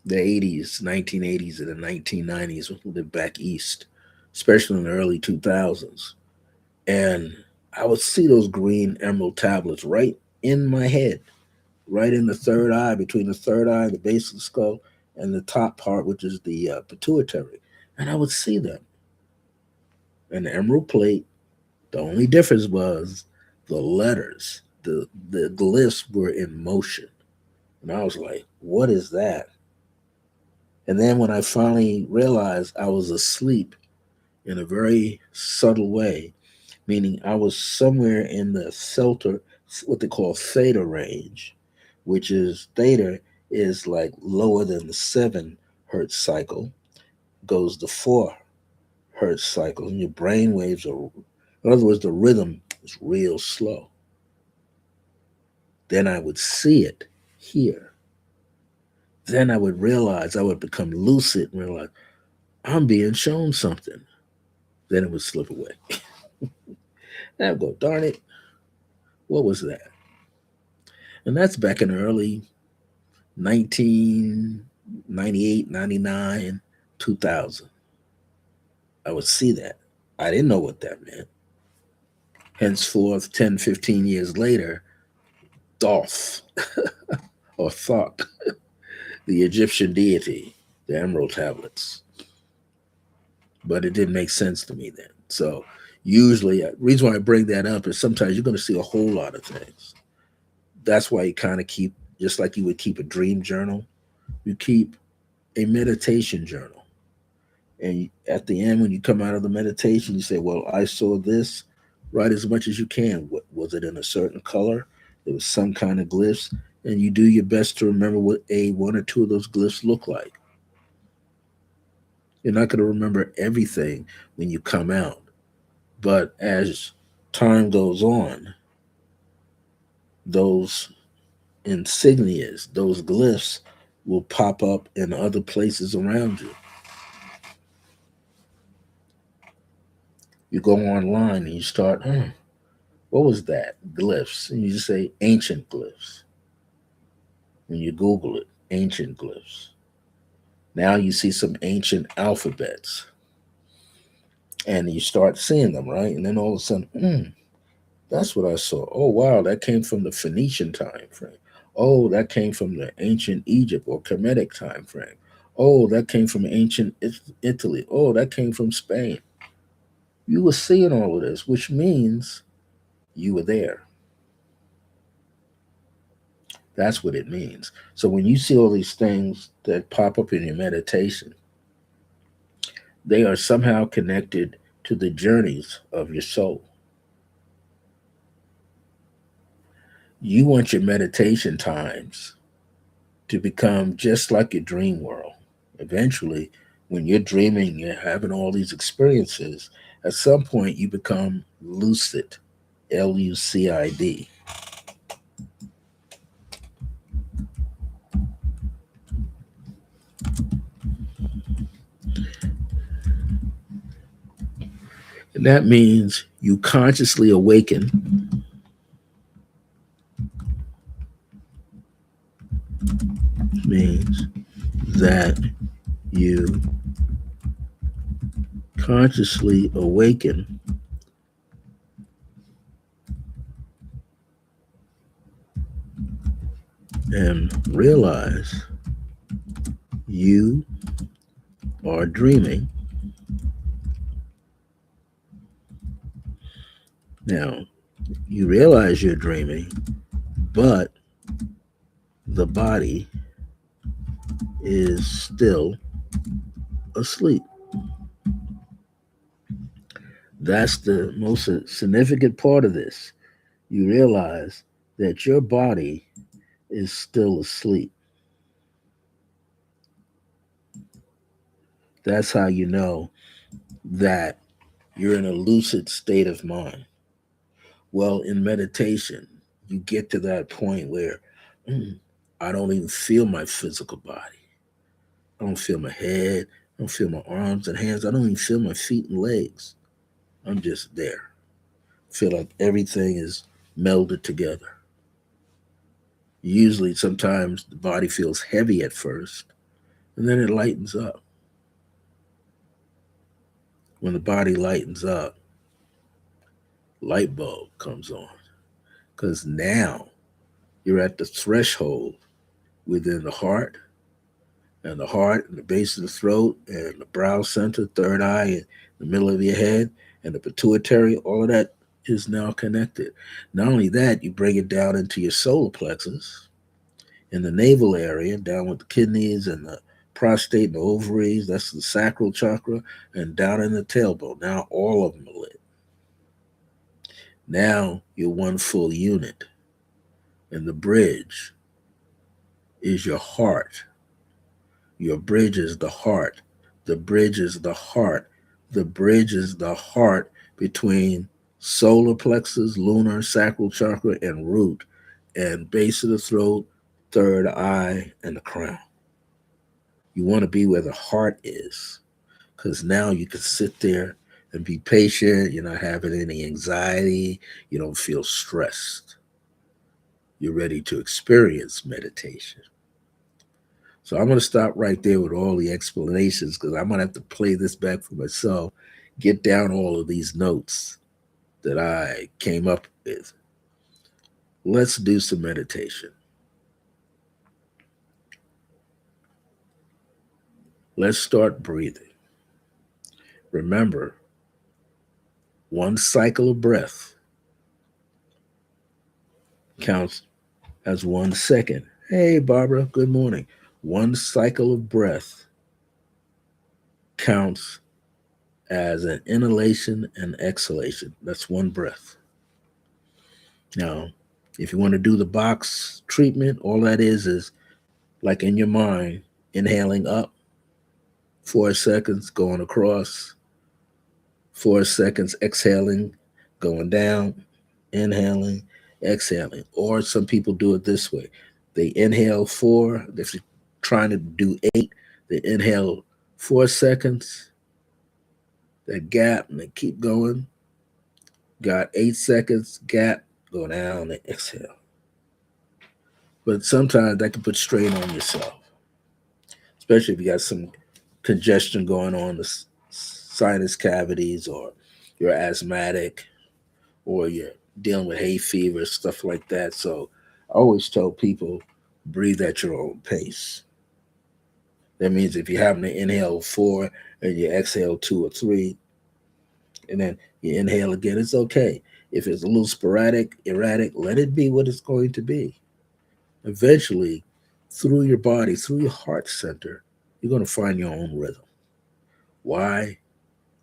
the 80s, 1980s, and the 1990s, when we lived back east, especially in the early 2000s. And I would see those green emerald tablets right in my head, right in the third eye, between the third eye, the base of the skull, and the top part, which is the pituitary. And I would see them. And the emerald plate, the only difference was the letters, the glyphs were in motion. And I was like, what is that? And then when I finally realized I was asleep in a very subtle way, meaning I was somewhere in the theta, what they call theta range, which is theta is like lower than the 7 hertz cycle, goes to 4 hertz cycle, and your brain waves are, in other words, the rhythm is real slow. Then I would see it here. Then I would realize I would become lucid and realize I'm being shown something. Then it would slip away. And I'd go, darn it, what was that? And that's back in the early 1998, 99, 2000. I would see that. I didn't know what that meant. Henceforth, 10, 15 years later, Thoth or Thoth, the Egyptian deity, the emerald tablets. but it didn't make sense to me then. So usually, reason why I bring that up is sometimes you're going to see a whole lot of things. That's why you kind of keep, just like you would keep a dream journal, you keep a meditation journal. And at the end, when you come out of the meditation, you say, well, I saw this. Write as much as you can. What, was it in a certain color? There was some kind of glyphs. And you do your best to remember what a one or two of those glyphs look like. You're not going to remember everything when you come out. But as time goes on, those insignias, those glyphs will pop up in other places around you. You go online and you start, what was that? Glyphs. And you just say ancient glyphs. When you Google it, ancient glyphs. Now you see some ancient alphabets and you start seeing them, right? And then all of a sudden, that's what I saw. Oh, wow, that came from the Phoenician time frame. Oh, that came from the ancient Egypt or Kemetic time frame. Oh, that came from ancient Italy. Oh, that came from Spain. You were seeing all of this, which means you were there. That's what it means. So when you see all these things that pop up in your meditation, they are somehow connected to the journeys of your soul. You want your meditation times to become just like your dream world. Eventually, when you're dreaming, you're having all these experiences, at some point you become lucid, Lucid. And that means you consciously awaken, means that you consciously awaken and realize you are dreaming. Now, you realize you're dreaming, but the body is still asleep. That's the most significant part of this. You realize that your body is still asleep. That's how you know that you're in a lucid state of mind. Well, in meditation, you get to that point where mm, I don't even feel my physical body. I don't feel my head. I don't feel my arms and hands. I don't even feel my feet and legs. I'm just there. I feel like everything is melded together. Usually, sometimes the body feels heavy at first, and then it lightens up. When the body lightens up, light bulb comes on. Because now you're at the threshold within the heart and the base of the throat and the brow center, third eye, and the middle of your head, and the pituitary. All of that is now connected. Not only that, you bring it down into your solar plexus in the navel area, down with the kidneys and the prostate and the ovaries. That's the sacral chakra, and down in the tailbone. Now all of them are lit. Now you're one full unit, and the bridge is your heart. Your bridge is the heart. The bridge is the heart. The bridge is the heart between solar plexus, lunar, sacral chakra, and root, and base of the throat, third eye, and the crown. You want to be where the heart is, because now you can sit there and be patient. You're not having any anxiety. You don't feel stressed. You're ready to experience meditation. So I'm going to stop right there with all the explanations because I'm going to have to play this back for myself, get down all of these notes that I came up with. Let's do some meditation. Let's start breathing. Remember, one cycle of breath counts as 1 second. Hey, Barbara, good morning. One cycle of breath counts as an inhalation and exhalation. That's one breath. Now, if you want to do the box treatment, all that is like in your mind, inhaling up 4 seconds, going across 4 seconds, exhaling, going down, inhaling, exhaling. Or some people do it this way: they inhale four. If you're trying to do eight, they inhale 4 seconds, that gap, and they keep going. Got 8 seconds, gap, go down and exhale. But sometimes that can put strain on yourself, especially if you got some congestion going on, the sinus cavities, or you're asthmatic, or you're dealing with hay fever, stuff like that. So I always tell people, breathe at your own pace. That means if you happen to inhale four and you exhale two or three, and then you inhale again, it's okay. If it's a little sporadic, erratic, let it be what it's going to be. Eventually, through your body, through your heart center, you're going to find your own rhythm. Why?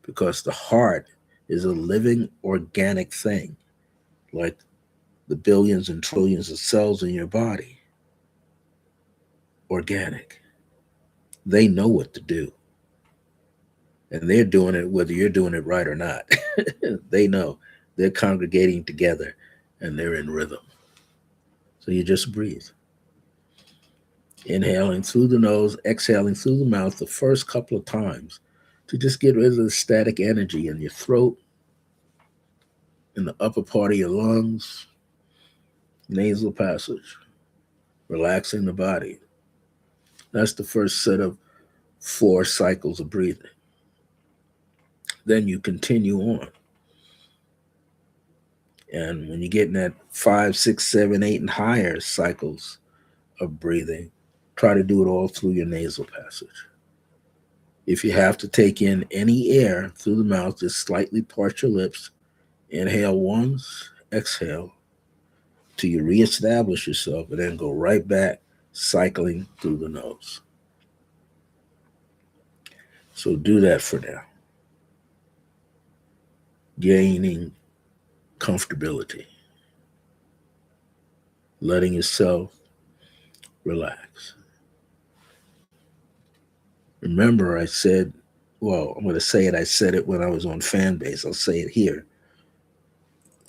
Because the heart is a living organic thing, like the billions and trillions of cells in your body. Organic. They know what to do, and they're doing it whether you're doing it right or not. They know. They're congregating together and they're in rhythm. So you just breathe. Inhaling through the nose, exhaling through the mouth the first couple of times to just get rid of the static energy in your throat, in the upper part of your lungs, nasal passage, relaxing the body. That's the first set of 4 cycles of breathing. Then you continue on. And when you get in that 5, 6, 7, 8, and higher cycles of breathing, try to do it all through your nasal passage. If you have to take in any air through the mouth, just slightly part your lips, inhale once, exhale till you reestablish yourself, and then go right back cycling through the nose. So do that for now, gaining comfortability, letting yourself relax. Remember, I said, well, I'm going to say it. I said it when I was on Fanbase. I'll say it here.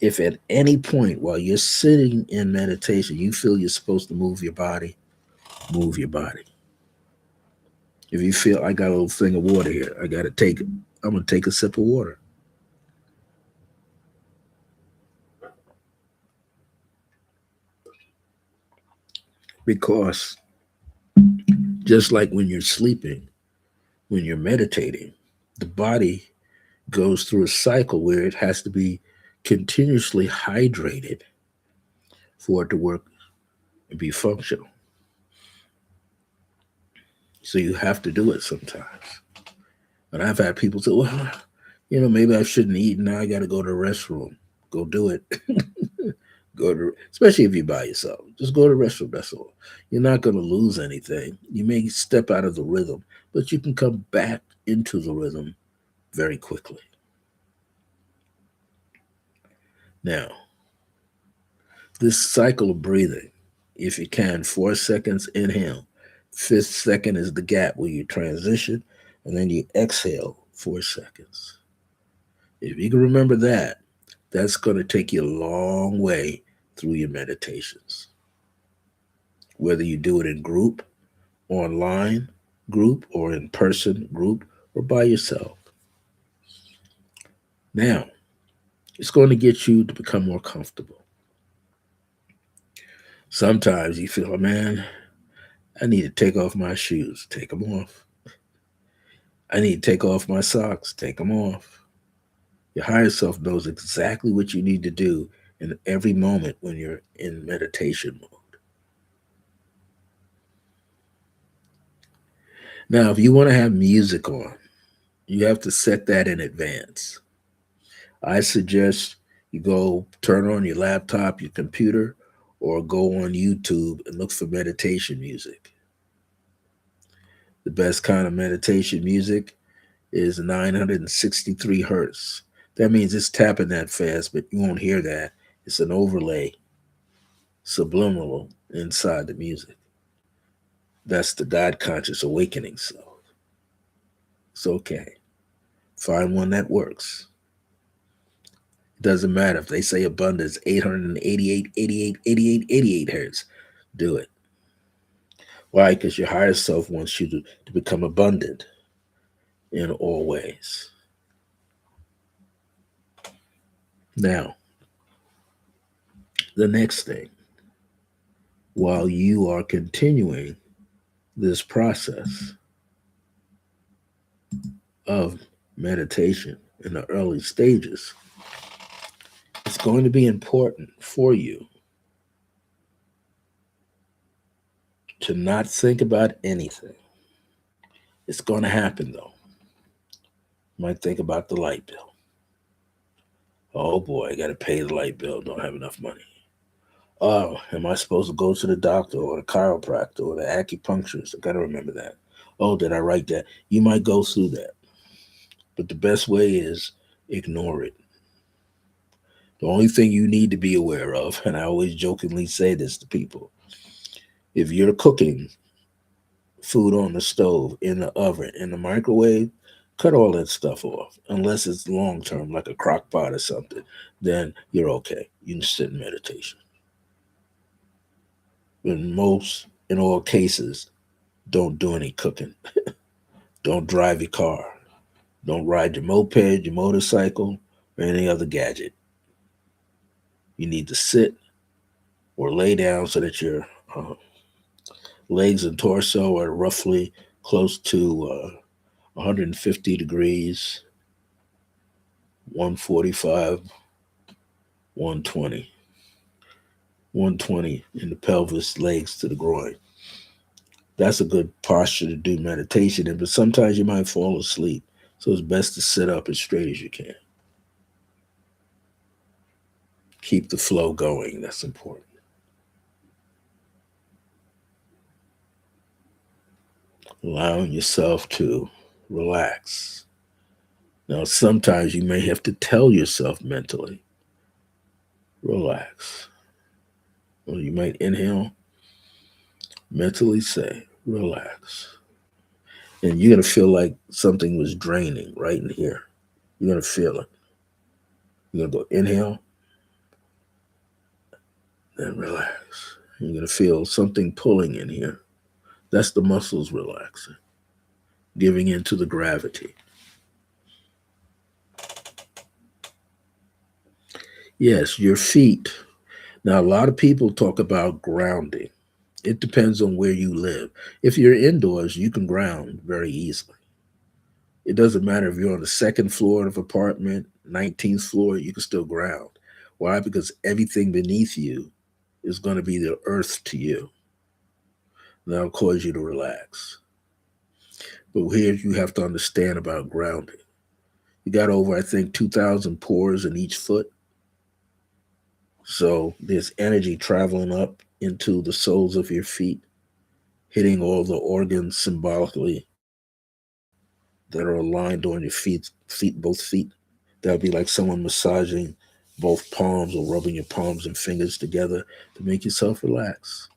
If at any point while you're sitting in meditation, you feel you're supposed to move your body, move your body. If you feel, I got a little thing of water here, I got to take it. I'm going to take a sip of water. Because just like when you're sleeping, when you're meditating, the body goes through a cycle where it has to be continuously hydrated for it to work and be functional. So you have to do it sometimes. And I've had people say, well, maybe I shouldn't eat. Now I got to go to the restroom. Go do it. Especially if you're by yourself. Just go to the restroom. That's all. You're not going to lose anything. You may step out of the rhythm, but you can come back into the rhythm very quickly. Now, this cycle of breathing, if you can, 4 seconds inhale, fifth second is the gap where you transition, and then you exhale 4 seconds. If you can remember that, that's going to take you a long way through your meditations. Whether you do it in group, online group, or in person group, or by yourself. Now, it's going to get you to become more comfortable. Sometimes you feel, oh, man, I need to take off my shoes. Take them off. I need to take off my socks. Take them off. Your higher self knows exactly what you need to do in every moment when you're in meditation mode. Now, if you want to have music on, You have to set that in advance. I suggest you go turn on your laptop, your computer, or go on YouTube and look for meditation music. The best kind of meditation music is 963 hertz. That means it's tapping that fast, but you won't hear that. It's an overlay, subliminal inside the music. That's the God conscious awakening. So it's okay. Find one that works. It doesn't matter if they say abundance 888, 88, 88, 88 hertz. Do it. Why? Because your higher self wants you to become abundant in all ways. Now, the next thing, while you are continuing this process of meditation in the early stages, it's going to be important for you to not think about anything. It's going to happen though. You might think about the light bill. Oh boy, I got to pay the light bill. Don't have enough money. Oh, am I supposed to go to the doctor or the chiropractor or the acupuncturist? I got to remember that. Oh, did I write that? You might go through that. But the best way is ignore it. The only thing you need to be aware of, and I always jokingly say this to people, if you're cooking food on the stove, in the oven, in the microwave, cut all that stuff off. Unless it's long term, like a crock pot or something, then you're okay. You can sit in meditation. In all cases, don't do any cooking. Don't drive your car. Don't ride your moped, your motorcycle, or any other gadget. You need to sit or lay down so that your uh, legs and torso are roughly close to 150 degrees, 145, 120. 120 in the pelvis, legs to the groin. That's a good posture to do meditation in, but sometimes you might fall asleep. So it's best to sit up as straight as you can. Keep the flow going. That's important. Allowing yourself to relax. Now, sometimes you may have to tell yourself mentally, relax. Or you might inhale, mentally say, relax. And you're going to feel like something was draining right in here. You're going to feel it. You're going to go inhale, then relax. You're going to feel something pulling in here. That's the muscles relaxing, giving into the gravity. Yes, your feet. Now, a lot of people talk about grounding. It depends on where you live. If you're indoors, you can ground very easily. It doesn't matter if you're on the second floor of an apartment, 19th floor, you can still ground. Why? Because everything beneath you is going to be the earth to you. That'll cause you to relax. But here you have to understand about grounding. You got over, I think, 2,000 pores in each foot. So there's energy traveling up into the soles of your feet, hitting all the organs symbolically that are aligned on your both feet. That'd be like someone massaging both palms or rubbing your palms and fingers together to make yourself relax.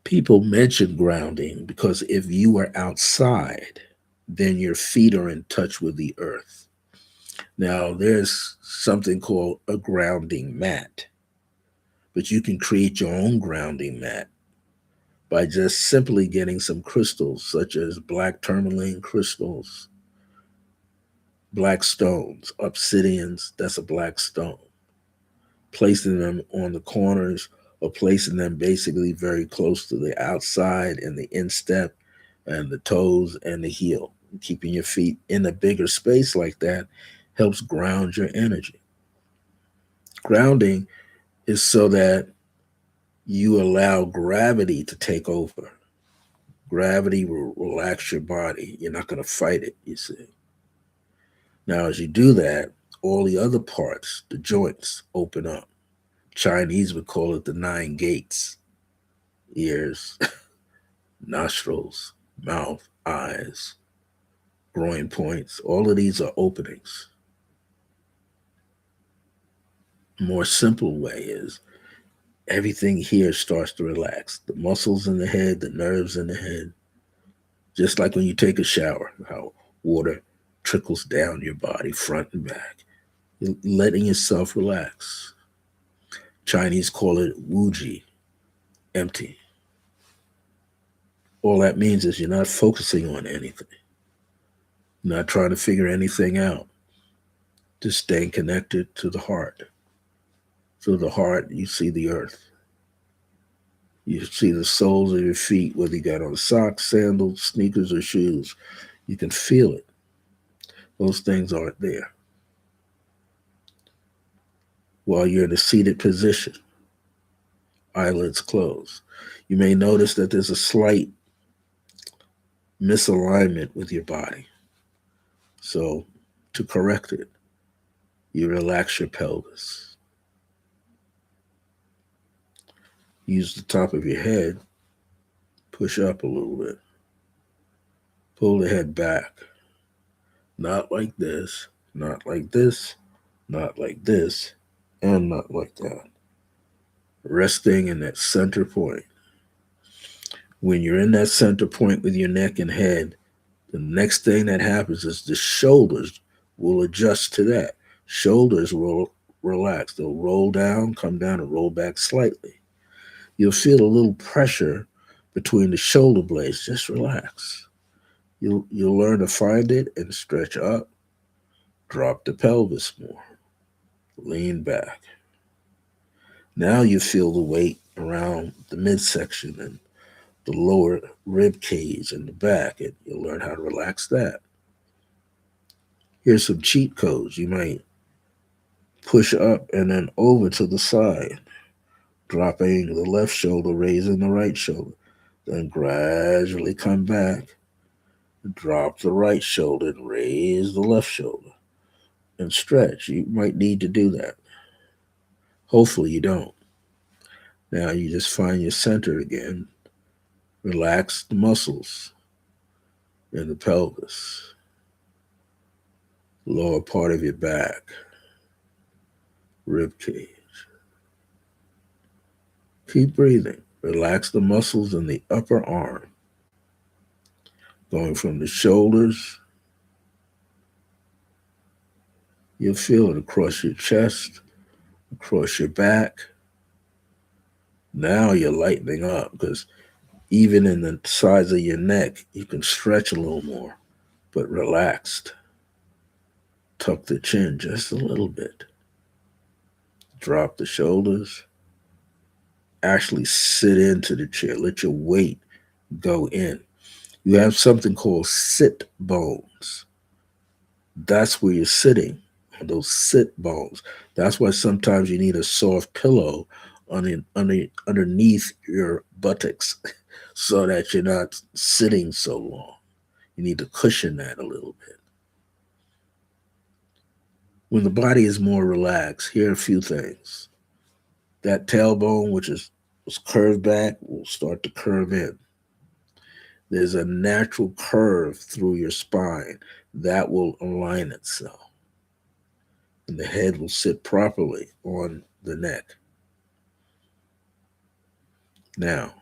People mention grounding because if you are outside, then your feet are in touch with the earth. Now, there's something called a grounding mat, but you can create your own grounding mat by just simply getting some crystals, such as black tourmaline crystals, black stones, obsidians, that's a black stone, placing them on the corners or placing them basically very close to the outside and the instep and the toes and the heel. Keeping your feet in a bigger space like that helps ground your energy. Grounding is so that you allow gravity to take over. Gravity will relax your body. You're not going to fight it, you see. Now, as you do that, all the other parts, the joints, open up. Chinese would call it the nine gates: ears, nostrils, mouth, eyes, groin points. All of these are openings. A more simple way is everything here starts to relax. The muscles in the head, the nerves in the head, just like when you take a shower, how water trickles down your body, front and back. You're letting yourself relax. Chinese call it wuji, empty. All that means is you're not focusing on anything, not trying to figure anything out, just staying connected to the heart. Through the heart, you see the earth. You see the soles of your feet, whether you got on socks, sandals, sneakers, or shoes. You can feel it. Those things aren't there. While you're in a seated position, eyelids closed, you may notice that there's a slight misalignment with your body. So, to correct it, you relax your pelvis. Use the top of your head, push up a little bit. Pull the head back. Not like this, not like this, not like this, and not like that. Resting in that center point. When you're in that center point with your neck and head, the next thing that happens is the shoulders will adjust to that. Shoulders will relax. They'll roll down, come down, and roll back slightly. You'll feel a little pressure between the shoulder blades. Just relax. You'll learn to find it and stretch up. Drop the pelvis more. Lean back. Now you feel the weight around the midsection and the lower rib cage and the back, and you'll learn how to relax that. Here's some cheat codes. You might push up and then over to the side, dropping the left shoulder, raising the right shoulder. Then gradually come back, drop the right shoulder, and raise the left shoulder, and stretch. You might need to do that. Hopefully, you don't. Now you just find your center again. Relax the muscles in the pelvis, lower part of your back, rib cage. Keep breathing. Relax the muscles in the upper arm, going from the shoulders. You'll feel it across your chest, across your back. Now you're lightening up because even in the sides of your neck, you can stretch a little more, but relaxed. Tuck the chin just a little bit. Drop the shoulders. Actually sit into the chair. Let your weight go in. You have something called sit bones. That's where you're sitting, on those sit bones. That's why sometimes you need a soft pillow underneath your buttocks so that you're not sitting so long. You need to cushion that a little bit. When the body is more relaxed, here are a few things. That tailbone, which was curved back, will start to curve in. There's a natural curve through your spine that will align itself. And the head will sit properly on the neck. Now,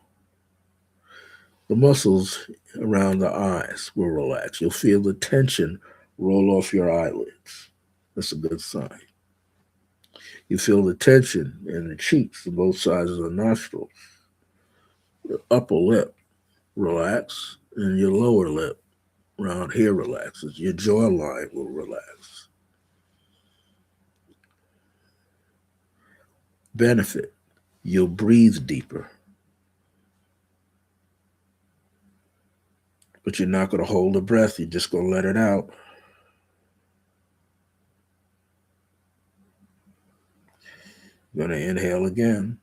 the muscles around the eyes will relax. You'll feel the tension roll off your eyelids. That's a good sign. You feel the tension in the cheeks on both sides of the nostrils. Your upper lip relax, and your lower lip around here relaxes. Your jawline will relax. Benefit: you'll breathe deeper, but you're not going to hold the breath. You're just going to let it out. You're going to inhale again.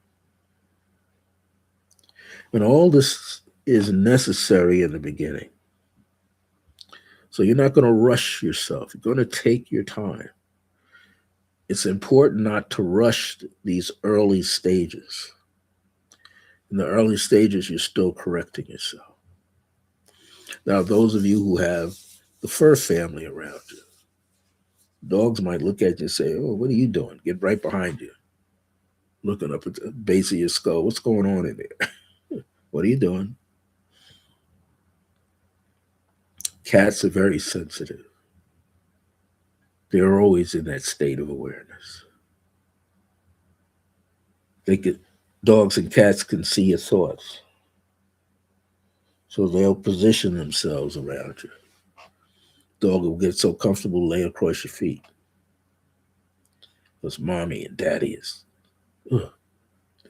And all this is necessary in the beginning. So you're not going to rush yourself. You're going to take your time. It's important not to rush these early stages. In the early stages, you're still correcting yourself. Now, those of you who have the fur family around you, dogs might look at you and say, "Oh, what are you doing? Get right behind you." Looking up at the base of your skull. What's going on in there? What are you doing? Cats are very sensitive. They're always in that state of awareness. They could, dogs and cats can see your thoughts. So they'll position themselves around you. Dog will get so comfortable, lay across your feet. Because mommy and daddy is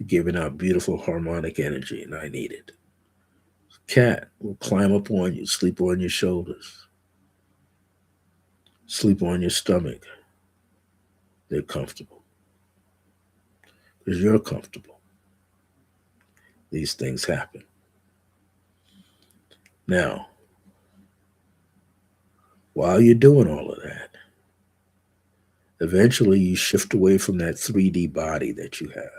giving out beautiful harmonic energy, and I need it. Cat will climb up on you, sleep on your shoulders, sleep on your stomach. They're comfortable because you're comfortable. These things happen. Now, while you're doing all of that, eventually you shift away from that 3D body that you have.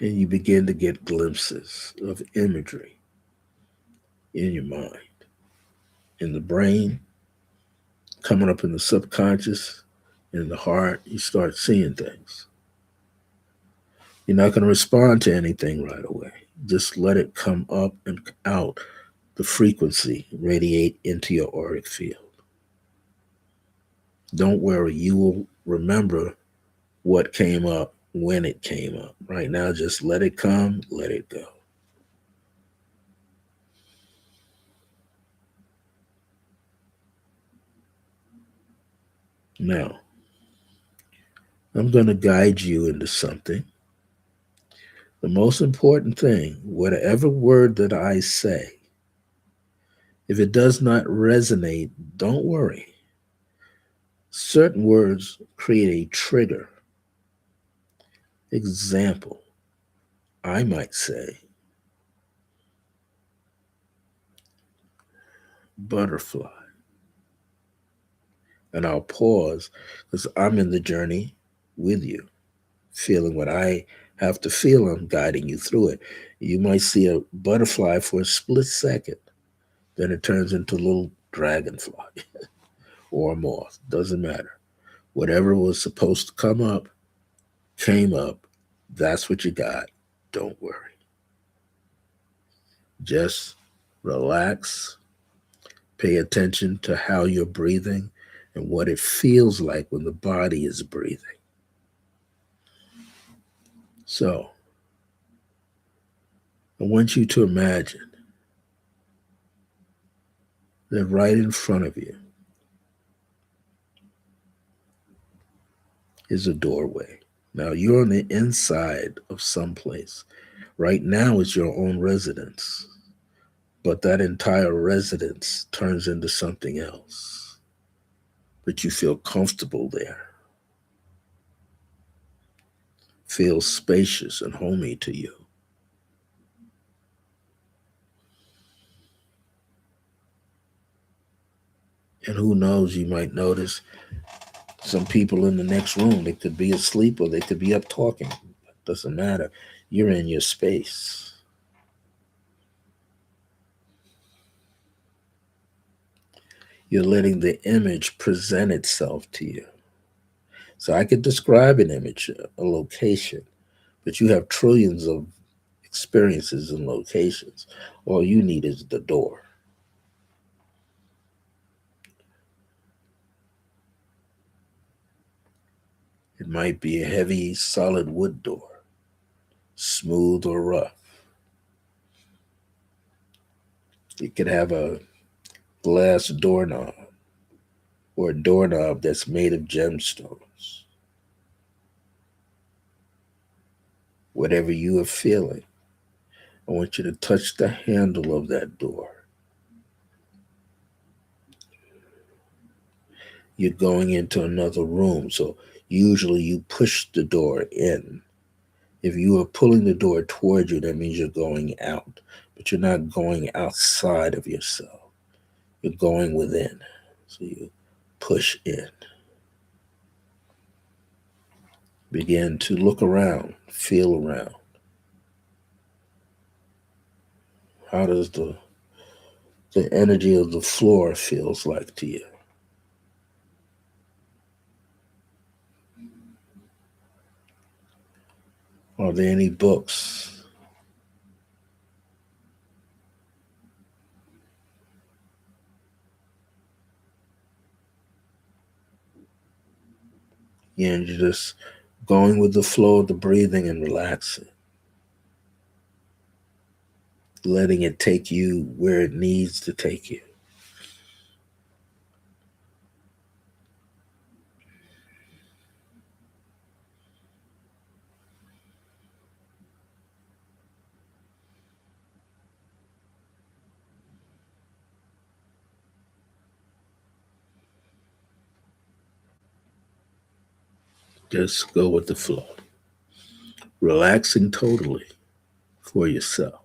And you begin to get glimpses of imagery in your mind, in the brain, coming up in the subconscious, in the heart. You start seeing things. You're not going to respond to anything right away. Just let it come up and out, the frequency radiate into your auric field. Don't worry, you will remember what came up when it came up. Right now, just let it come, let it go. Now, I'm going to guide you into something. The most important thing, whatever word that I say, if it does not resonate, don't worry. Certain words create a trigger. Example, I might say butterfly. And I'll pause because I'm in the journey with you, feeling what I have to feel. I'm guiding you through it. You might see a butterfly for a split second, then it turns into a little dragonfly or a moth. Doesn't matter. Whatever was supposed to come up came up. That's what you got. Don't worry. Just relax. Pay attention to how you're breathing and what it feels like when the body is breathing. So, I want you to imagine that right in front of you is a doorway. Now, you're on the inside of some place. Right now, it's your own residence, but that entire residence turns into something else. But you feel comfortable there, feels spacious and homey to you. And who knows, you might notice some people in the next room. They could be asleep or they could be up talking. Doesn't matter. You're in your space. You're letting the image present itself to you. So I could describe an image, a location, but you have trillions of experiences and locations. All you need is the door. It might be a heavy, solid wood door, smooth or rough. It could have a glass doorknob or a doorknob that's made of gemstones. Whatever you are feeling, I want you to touch the handle of that door. You're going into another room, so usually you push the door in. If you are pulling the door towards you, that means you're going out, but you're not going outside of yourself. You're going within. So you push in. Begin to look around, feel around. How does the energy of the floor feels like to you? Are there any books? And you're just going with the flow of the breathing and relaxing, letting it take you where it needs to take you. Just go with the flow, relaxing totally for yourself.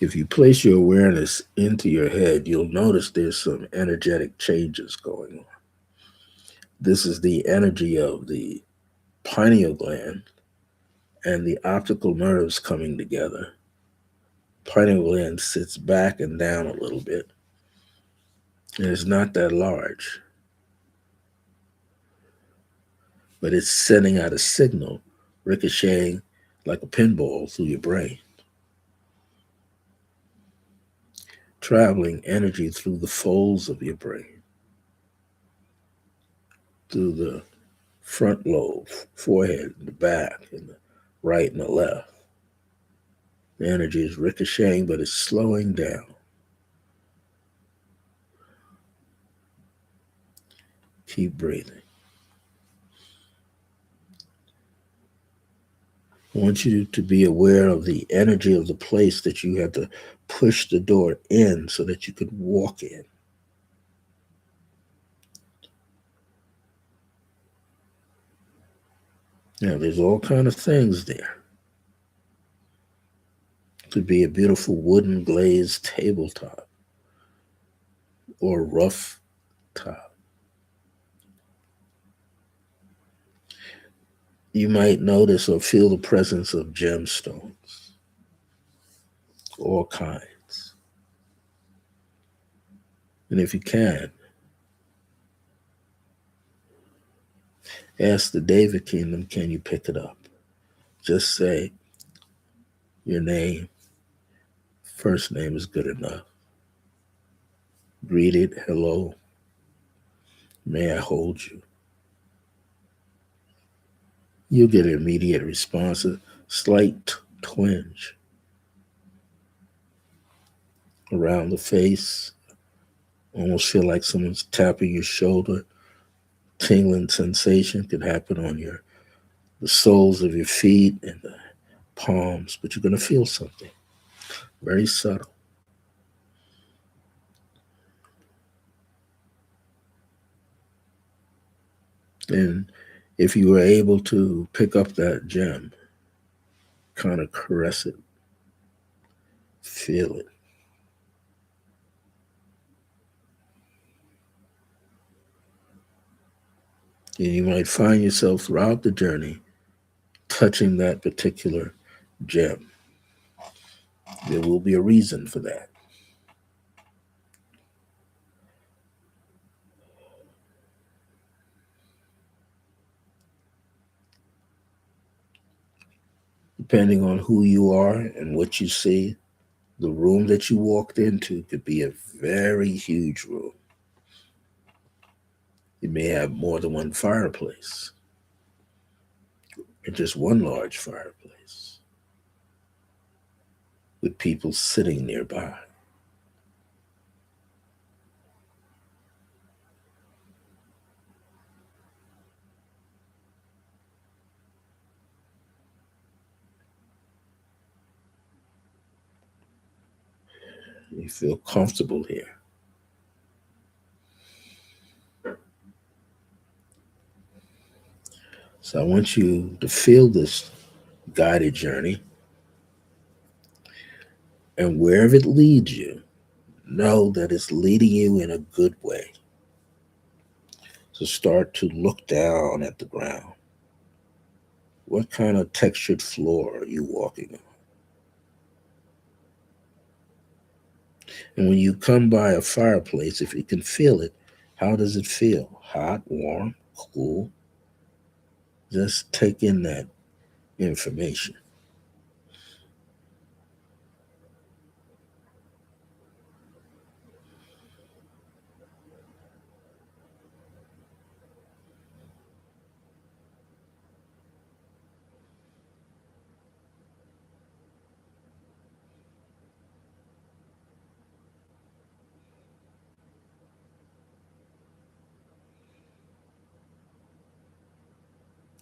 If you place your awareness into your head, you'll notice there's some energetic changes going on. This is the energy of the pineal gland and the optical nerves coming together. Pineal gland sits back and down a little bit, and it's not that large, but it's sending out a signal, ricocheting like a pinball through your brain, traveling energy through the folds of your brain, through the front lobe, forehead, and the back, and the right and the left. The energy is ricocheting, but it's slowing down. Keep breathing. I want you to be aware of the energy of the place that you had to push the door in so that you could walk in. Now, there's all kind of things there. It could be a beautiful wooden glazed tabletop or a rough top. You might notice or feel the presence of gemstones, all kinds. And if you can, ask the David Kingdom, can you pick it up? Just say your name. First name is good enough. Greet it, hello, may I hold you? You'll get an immediate response, a slight twinge around the face. Almost feel like someone's tapping your shoulder. Tingling sensation could happen on the soles of your feet and the palms, but you're going to feel something very subtle. And if you were able to pick up that gem, kind of caress it, feel it. And you might find yourself throughout the journey touching that particular gem. There will be a reason for that. Depending on who you are and what you see, the room that you walked into could be a very huge room. It may have more than one fireplace, or just one large fireplace with people sitting nearby. You feel comfortable here. So I want you to feel this guided journey, and wherever it leads you, know that it's leading you in a good way. So start to look down at the ground. What kind of textured floor are you walking on? And when you come by a fireplace, if you can feel it, how does it feel? Hot, warm, cool? Just take in that information.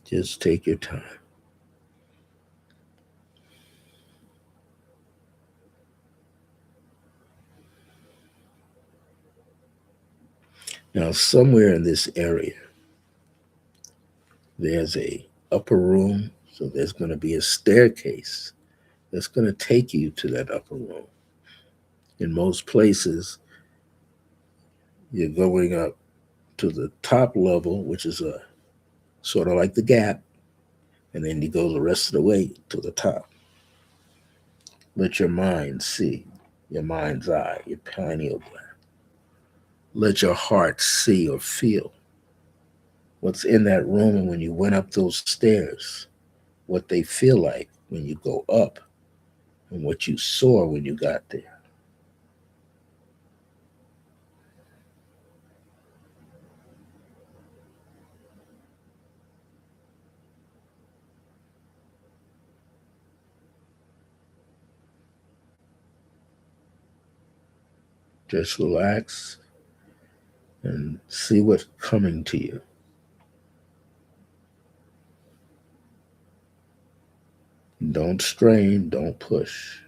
Just take your time. Now, somewhere in this area, there's a upper room, so there's going to be a staircase that's going to take you to that upper room. In most places, you're going up to the top level, which is a sort of like the gap, and then you go the rest of the way to the top. Let your mind see, your mind's eye, your pineal gland. Let your heart see or feel what's in that room, and when you went up those stairs, what they feel like when you go up, and what you saw when you got there. Just relax and see what's coming to you. Don't strain, don't push.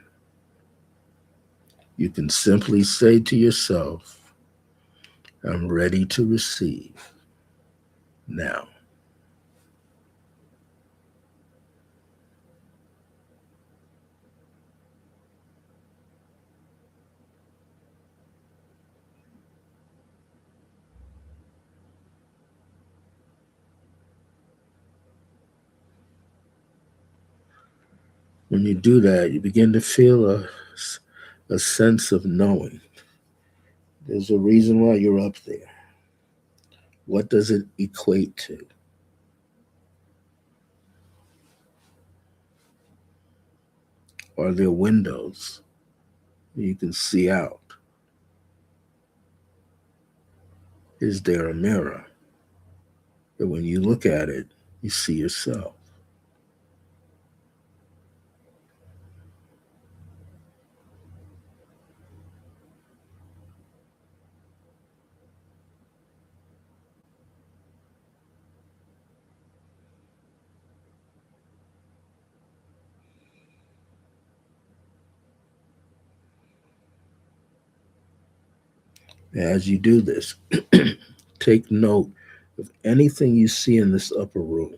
You can simply say to yourself, I'm ready to receive now. When you do that, you begin to feel a sense of knowing. There's a reason why you're up there. What does it equate to? Are there windows you can see out? Is there a mirror that when you look at it, you see yourself? As you do this, take note of anything you see in this upper room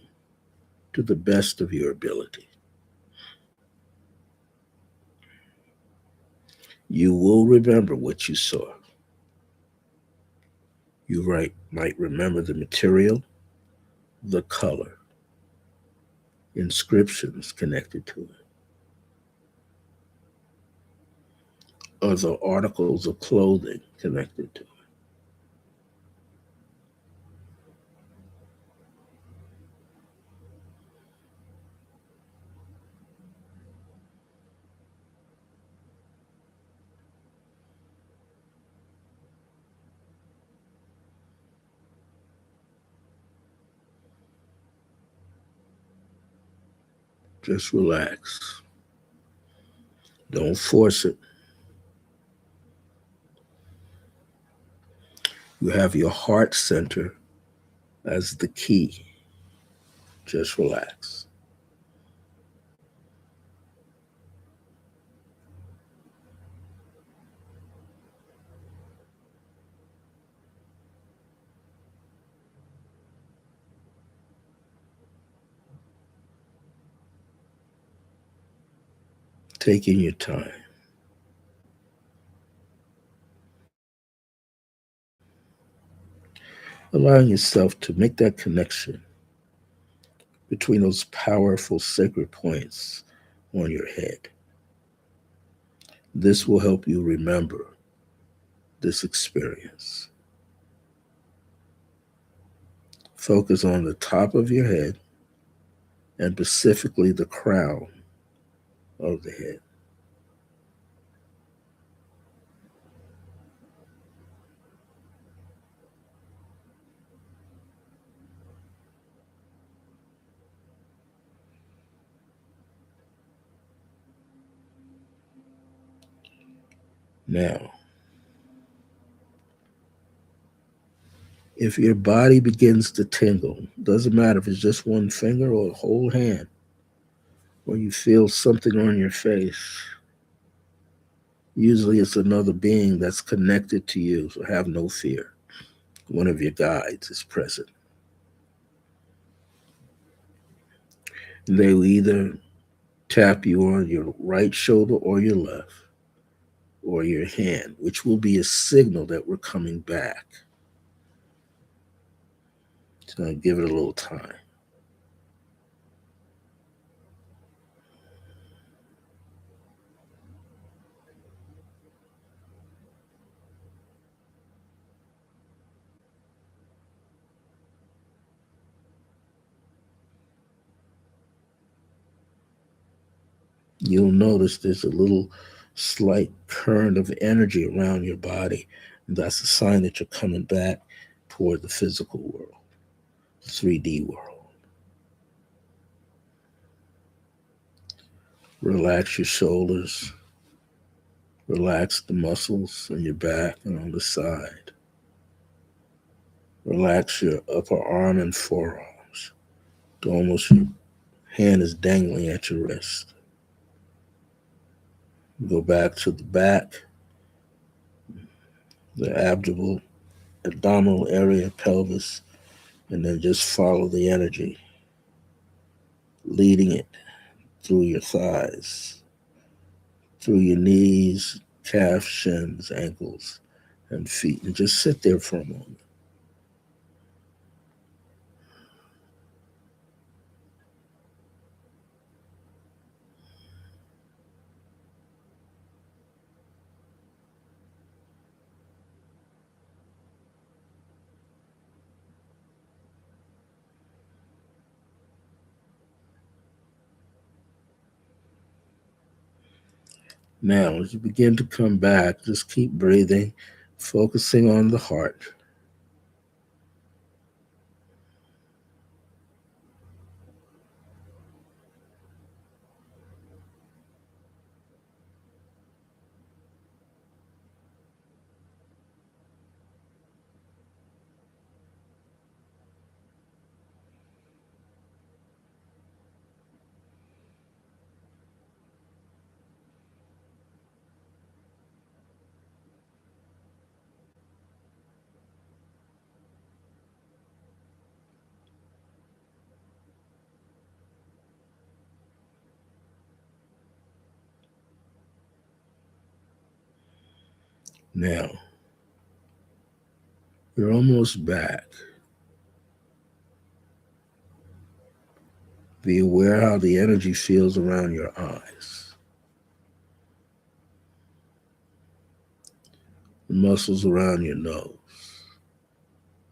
to the best of your ability. You will remember what you saw. You might remember the material, the color, inscriptions connected to it, or the articles of clothing connected to it. Just relax. Don't force it. You have your heart center as the key. Just relax. taking your time, allowing yourself to make that connection between those powerful sacred points on your head. This will help you remember this experience. Focus on the top of your head and specifically the crown of the head. Now, if your body begins to tingle, doesn't matter if it's just one finger or a whole hand, or you feel something on your face, usually it's another being that's connected to you, so have no fear. One of your guides is present. They will either tap you on your right shoulder or your left or your hand, which will be a signal that we're coming back. So give it a little time. You'll notice there's a little slight current of energy around your body. That's a sign that you're coming back toward the physical world, 3D world. Relax your shoulders, relax the muscles in your back and on the side. Relax your upper arm and forearms. Almost your hand is dangling at your wrist. Go back to the back, the abdominal area, pelvis, and then just follow the energy, leading it through your thighs, through your knees, calves, shins, ankles, and feet. And just sit there for a moment. Now, as you begin to come back, just keep breathing, focusing on the heart. Now, you're almost back. Be aware how the energy feels around your eyes, the muscles around your nose,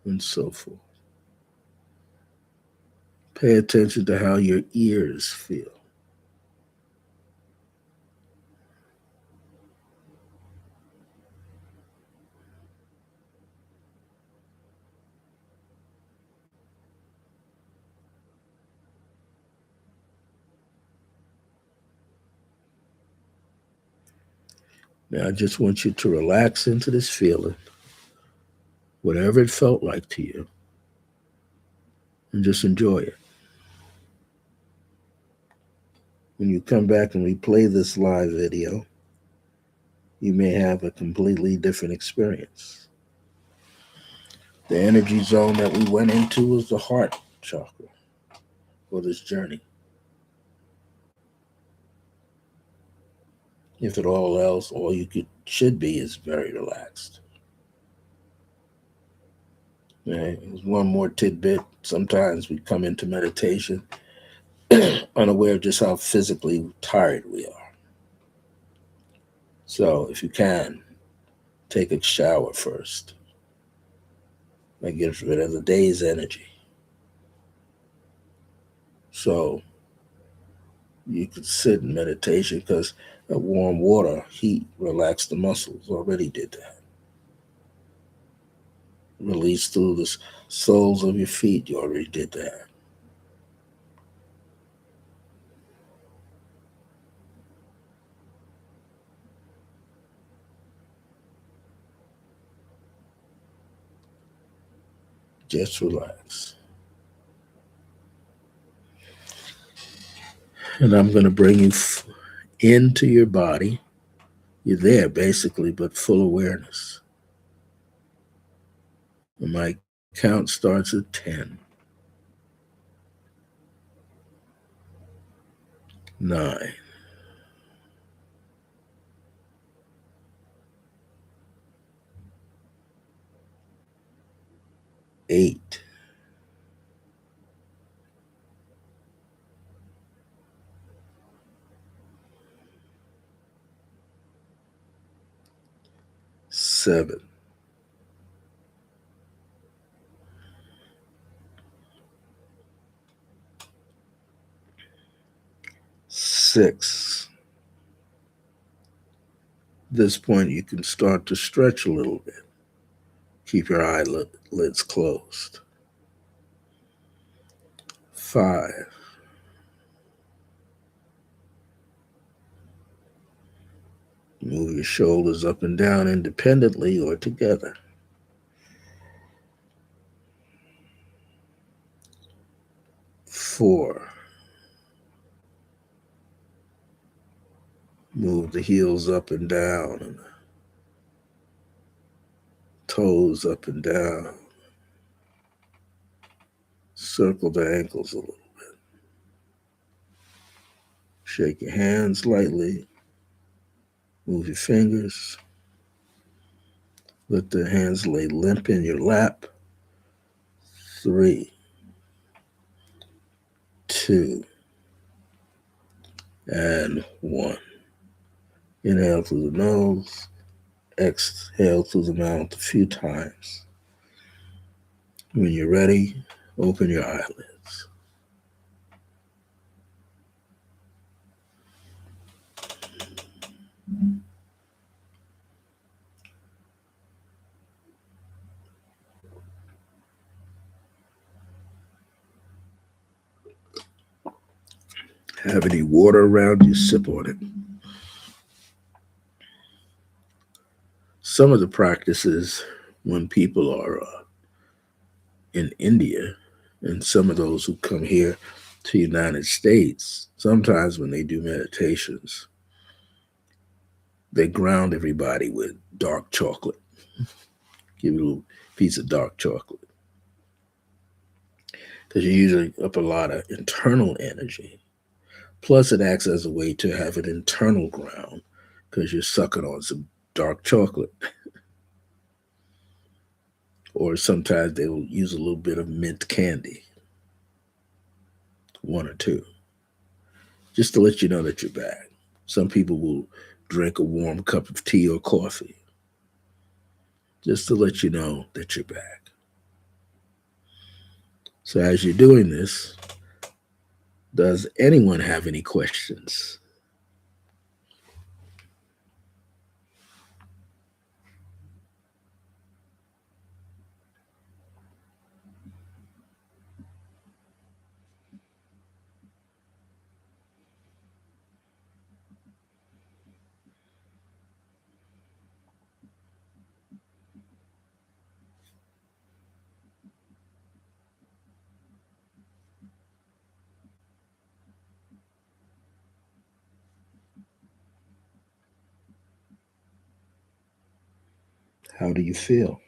and so forth. Pay attention to how your ears feel. Now, I just want you to relax into this feeling, whatever it felt like to you, and just enjoy it. When you come back and replay this live video, you may have a completely different experience. The energy zone that we went into was the heart chakra for this journey. If at all else, all you should be is very relaxed. Right? There's one more tidbit. Sometimes we come into meditation unaware of just how physically tired we are. So if you can, take a shower first. That gets rid of the day's energy. So you could sit in meditation because warm water, heat, relax the muscles. Already did that. Release through the soles of your feet. You already did that. Just relax. And I'm going to bring you into your body. You're there basically, but full awareness. And my count starts at 10, 9, 8, 7, 6. At this point, you can start to stretch a little bit. Keep your eyelids closed. 5, move your shoulders up and down independently or together. 4, move the heels up and down and the toes up and down. Circle the ankles a little. Shake your hands lightly. Move your fingers. Let the hands lay limp in your lap. 3, 2, and 1. Inhale through the nose. Exhale through the mouth a few times. When you're ready, open your eyelids. Have any water around you, sip on it. Some of the practices when people are in India and some of those who come here to the United States, sometimes when they do meditations, they ground everybody with dark chocolate. Give you a little piece of dark chocolate. Because you're using up a lot of internal energy. Plus, it acts as a way to have an internal ground because you're sucking on some dark chocolate. Or sometimes they will use a little bit of mint candy, one or two, just to let you know that you're back. Some people will drink a warm cup of tea or coffee, just to let you know that you're back. So, as you're doing this, does anyone have any questions? How do you feel?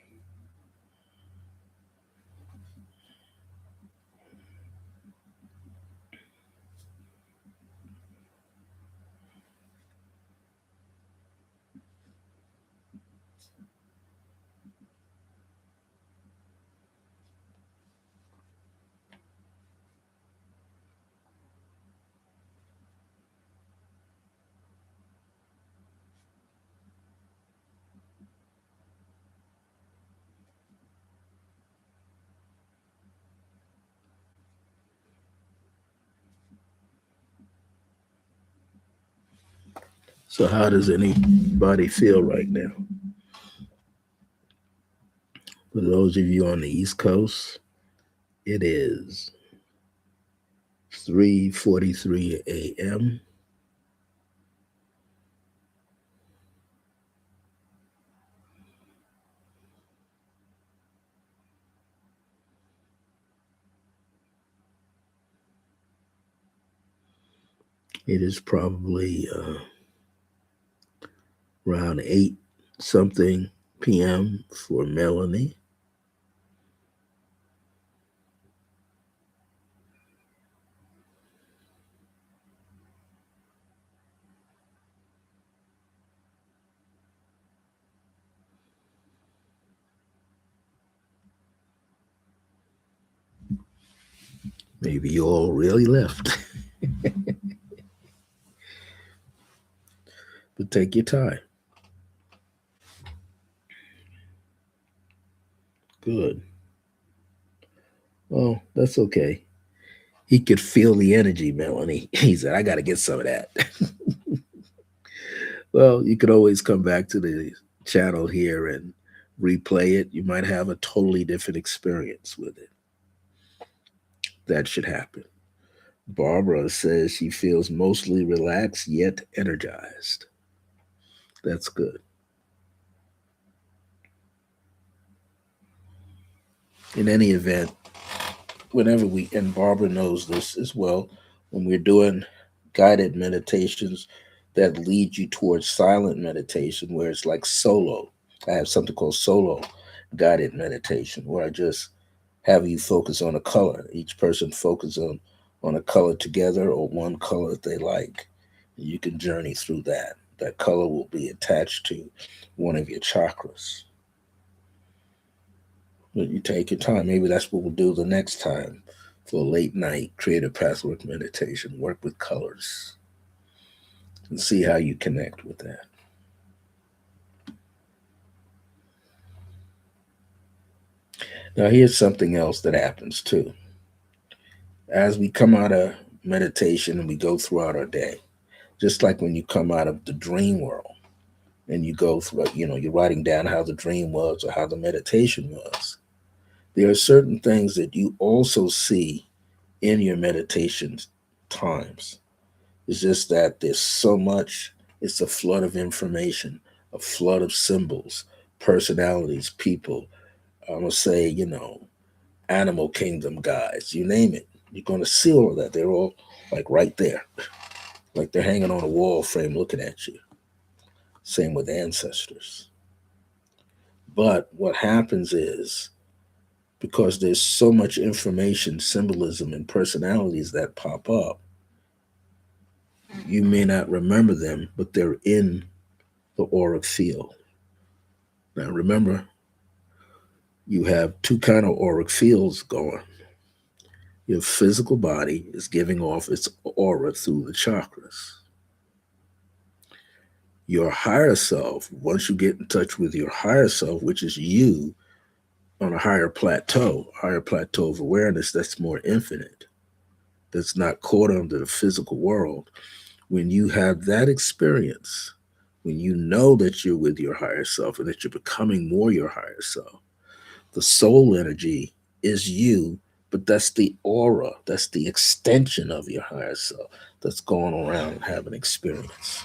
So, how does anybody feel right now? For those of you on the East Coast, it is 3:43 a.m. It is probably around 8 something p.m. for Melanie. Maybe you all really left, but take your time. Good. Well, that's okay. He could feel the energy, Melanie. He said, I got to get some of that. Well, you could always come back to the channel here and replay it. You might have a totally different experience with it. That should happen. Barbara says she feels mostly relaxed yet energized. That's good. In any event, whenever we, and Barbara knows this as well, when we're doing guided meditations that lead you towards silent meditation, where it's like solo. I have something called solo guided meditation, where I just have you focus on a color. Each person focus on a color together or one color that they like. You can journey through that. That color will be attached to one of your chakras. But you take your time. Maybe that's what we'll do the next time for late night creative pathwork meditation. Work with colors and see how you connect with that. Now, here's something else that happens too. As we come out of meditation and we go throughout our day, just like when you come out of the dream world and you go through, you're writing down how the dream was or how the meditation was. There are certain things that you also see in your meditation times. It's just that there's so much, it's a flood of information, a flood of symbols, personalities, people. I'm going to say, animal kingdom guys, you name it. You're going to see all of that. They're all like right there, like they're hanging on a wall frame looking at you. Same with ancestors. But what happens is, because there's so much information, symbolism, and personalities that pop up, you may not remember them, but they're in the auric field. Now remember, you have two kind of auric fields going. Your physical body is giving off its aura through the chakras. Your higher self, once you get in touch with your higher self, which is you on a higher plateau of awareness that's more infinite, that's not caught under the physical world. When you have that experience, when you know that you're with your higher self and that you're becoming more your higher self, the soul energy is you, but that's the aura, that's the extension of your higher self that's going around and having experience.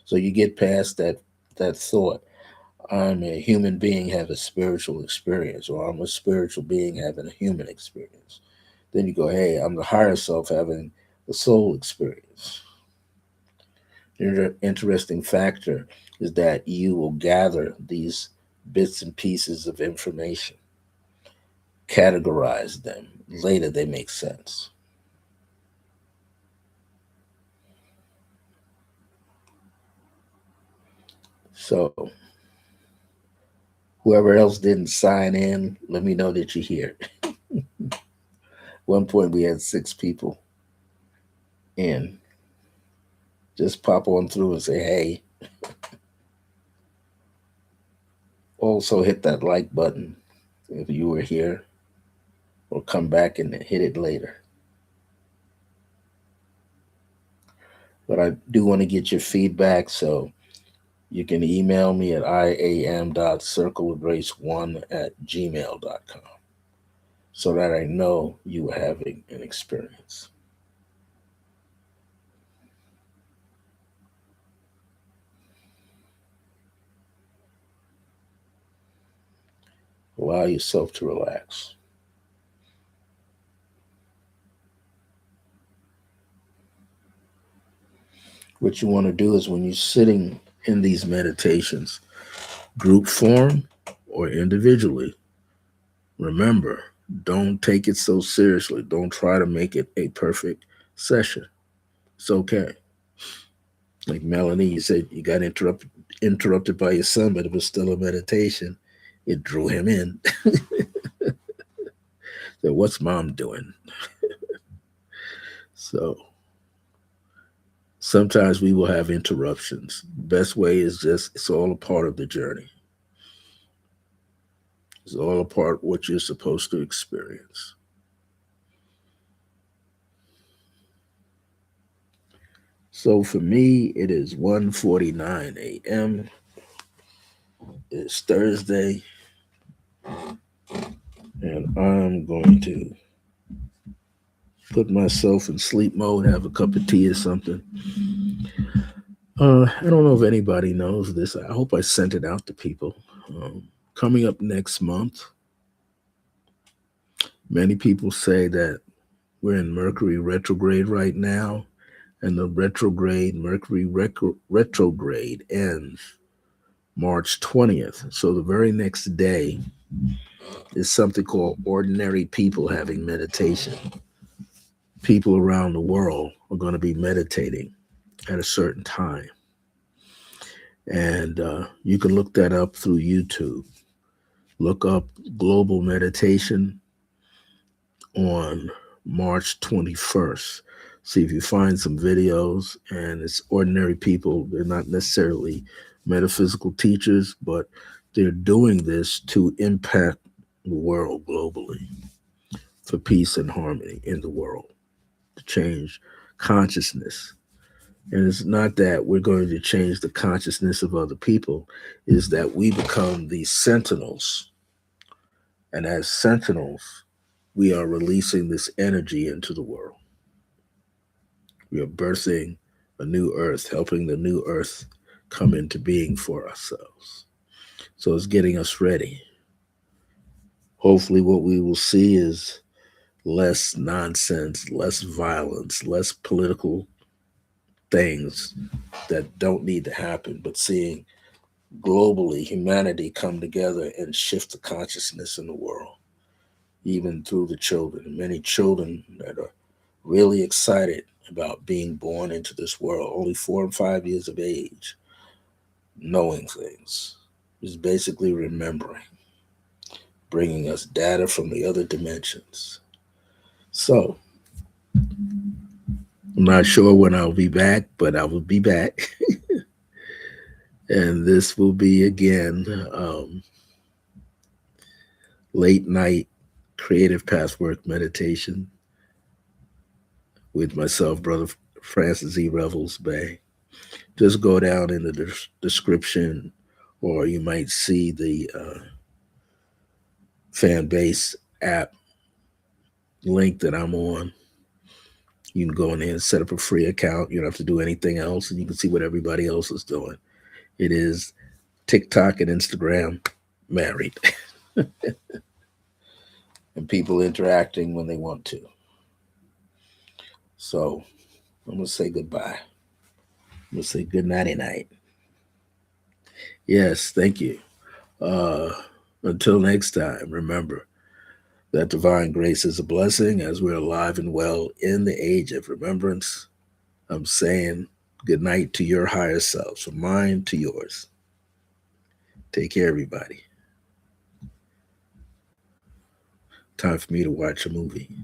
So you get past that thought, I'm a human being having a spiritual experience, or I'm a spiritual being having a human experience. Then you go, hey, I'm the higher self having the soul experience. The interesting factor is that you will gather these bits and pieces of information, categorize them. Later, they make sense. So, whoever else didn't sign in, let me know that you're here. One point, we had 6 people in. Just pop on through and say, hey. Also, hit that like button if you were here, or come back and hit it later. But I do want to get your feedback, so you can email me at iam.circleofgrace1@gmail.com so that I know you are having an experience. Allow yourself to relax. What you want to do is when you're sitting in these meditations, group form or individually, remember, don't take it so seriously. Don't try to make it a perfect session. It's okay. Like Melanie, you said you got interrupted by your son, but it was still a meditation. It drew him in. So what's mom doing? So sometimes we will have interruptions. Best way is just it's all a part of the journey. It's all a part of what you're supposed to experience. So for me, it is 1:49 a.m. It's Thursday, and I'm going to put myself in sleep mode, have a cup of tea or something. I don't know if anybody knows this. I hope I sent it out to people. Coming up next month, many people say that we're in Mercury retrograde right now, and the retrograde ends March 20th. So the very next day is something called ordinary people having meditation. People around the world are going to be meditating at a certain time. And you can look that up through YouTube. Look up global meditation on March 21st. See if you find some videos, and it's ordinary people. They're not necessarily metaphysical teachers, but they're doing this to impact the world globally for peace and harmony in the world, to change consciousness. And it's not that we're going to change the consciousness of other people, is that we become these sentinels. And as sentinels, we are releasing this energy into the world. We are birthing a new earth, helping the new earth come into being for ourselves. So it's getting us ready. Hopefully, what we will see is less nonsense, less violence, less political things that don't need to happen, but seeing globally humanity come together and shift the consciousness in the world, even through the children. Many children that are really excited about being born into this world, only 4 and 5 years of age, knowing things, is basically remembering, bringing us data from the other dimensions. So, I'm not sure when I'll be back, but I will be back. And this will be again late night creative pathwork meditation with myself, Brother Francis E. Revels-Bey. Just go down in the description, or you might see the fan base app link that I'm on. You can go in there and set up a free account. You don't have to do anything else, and you can see what everybody else is doing. It is TikTok and Instagram married, and people interacting when they want to. So I'm gonna say goodbye. I'm gonna say good nighty night. Yes, thank you. Uh, until next time, remember that divine grace is a blessing as we're alive and well in the age of remembrance. I'm saying good night to your higher selves, from mine to yours. Take care, everybody. Time for me to watch a movie.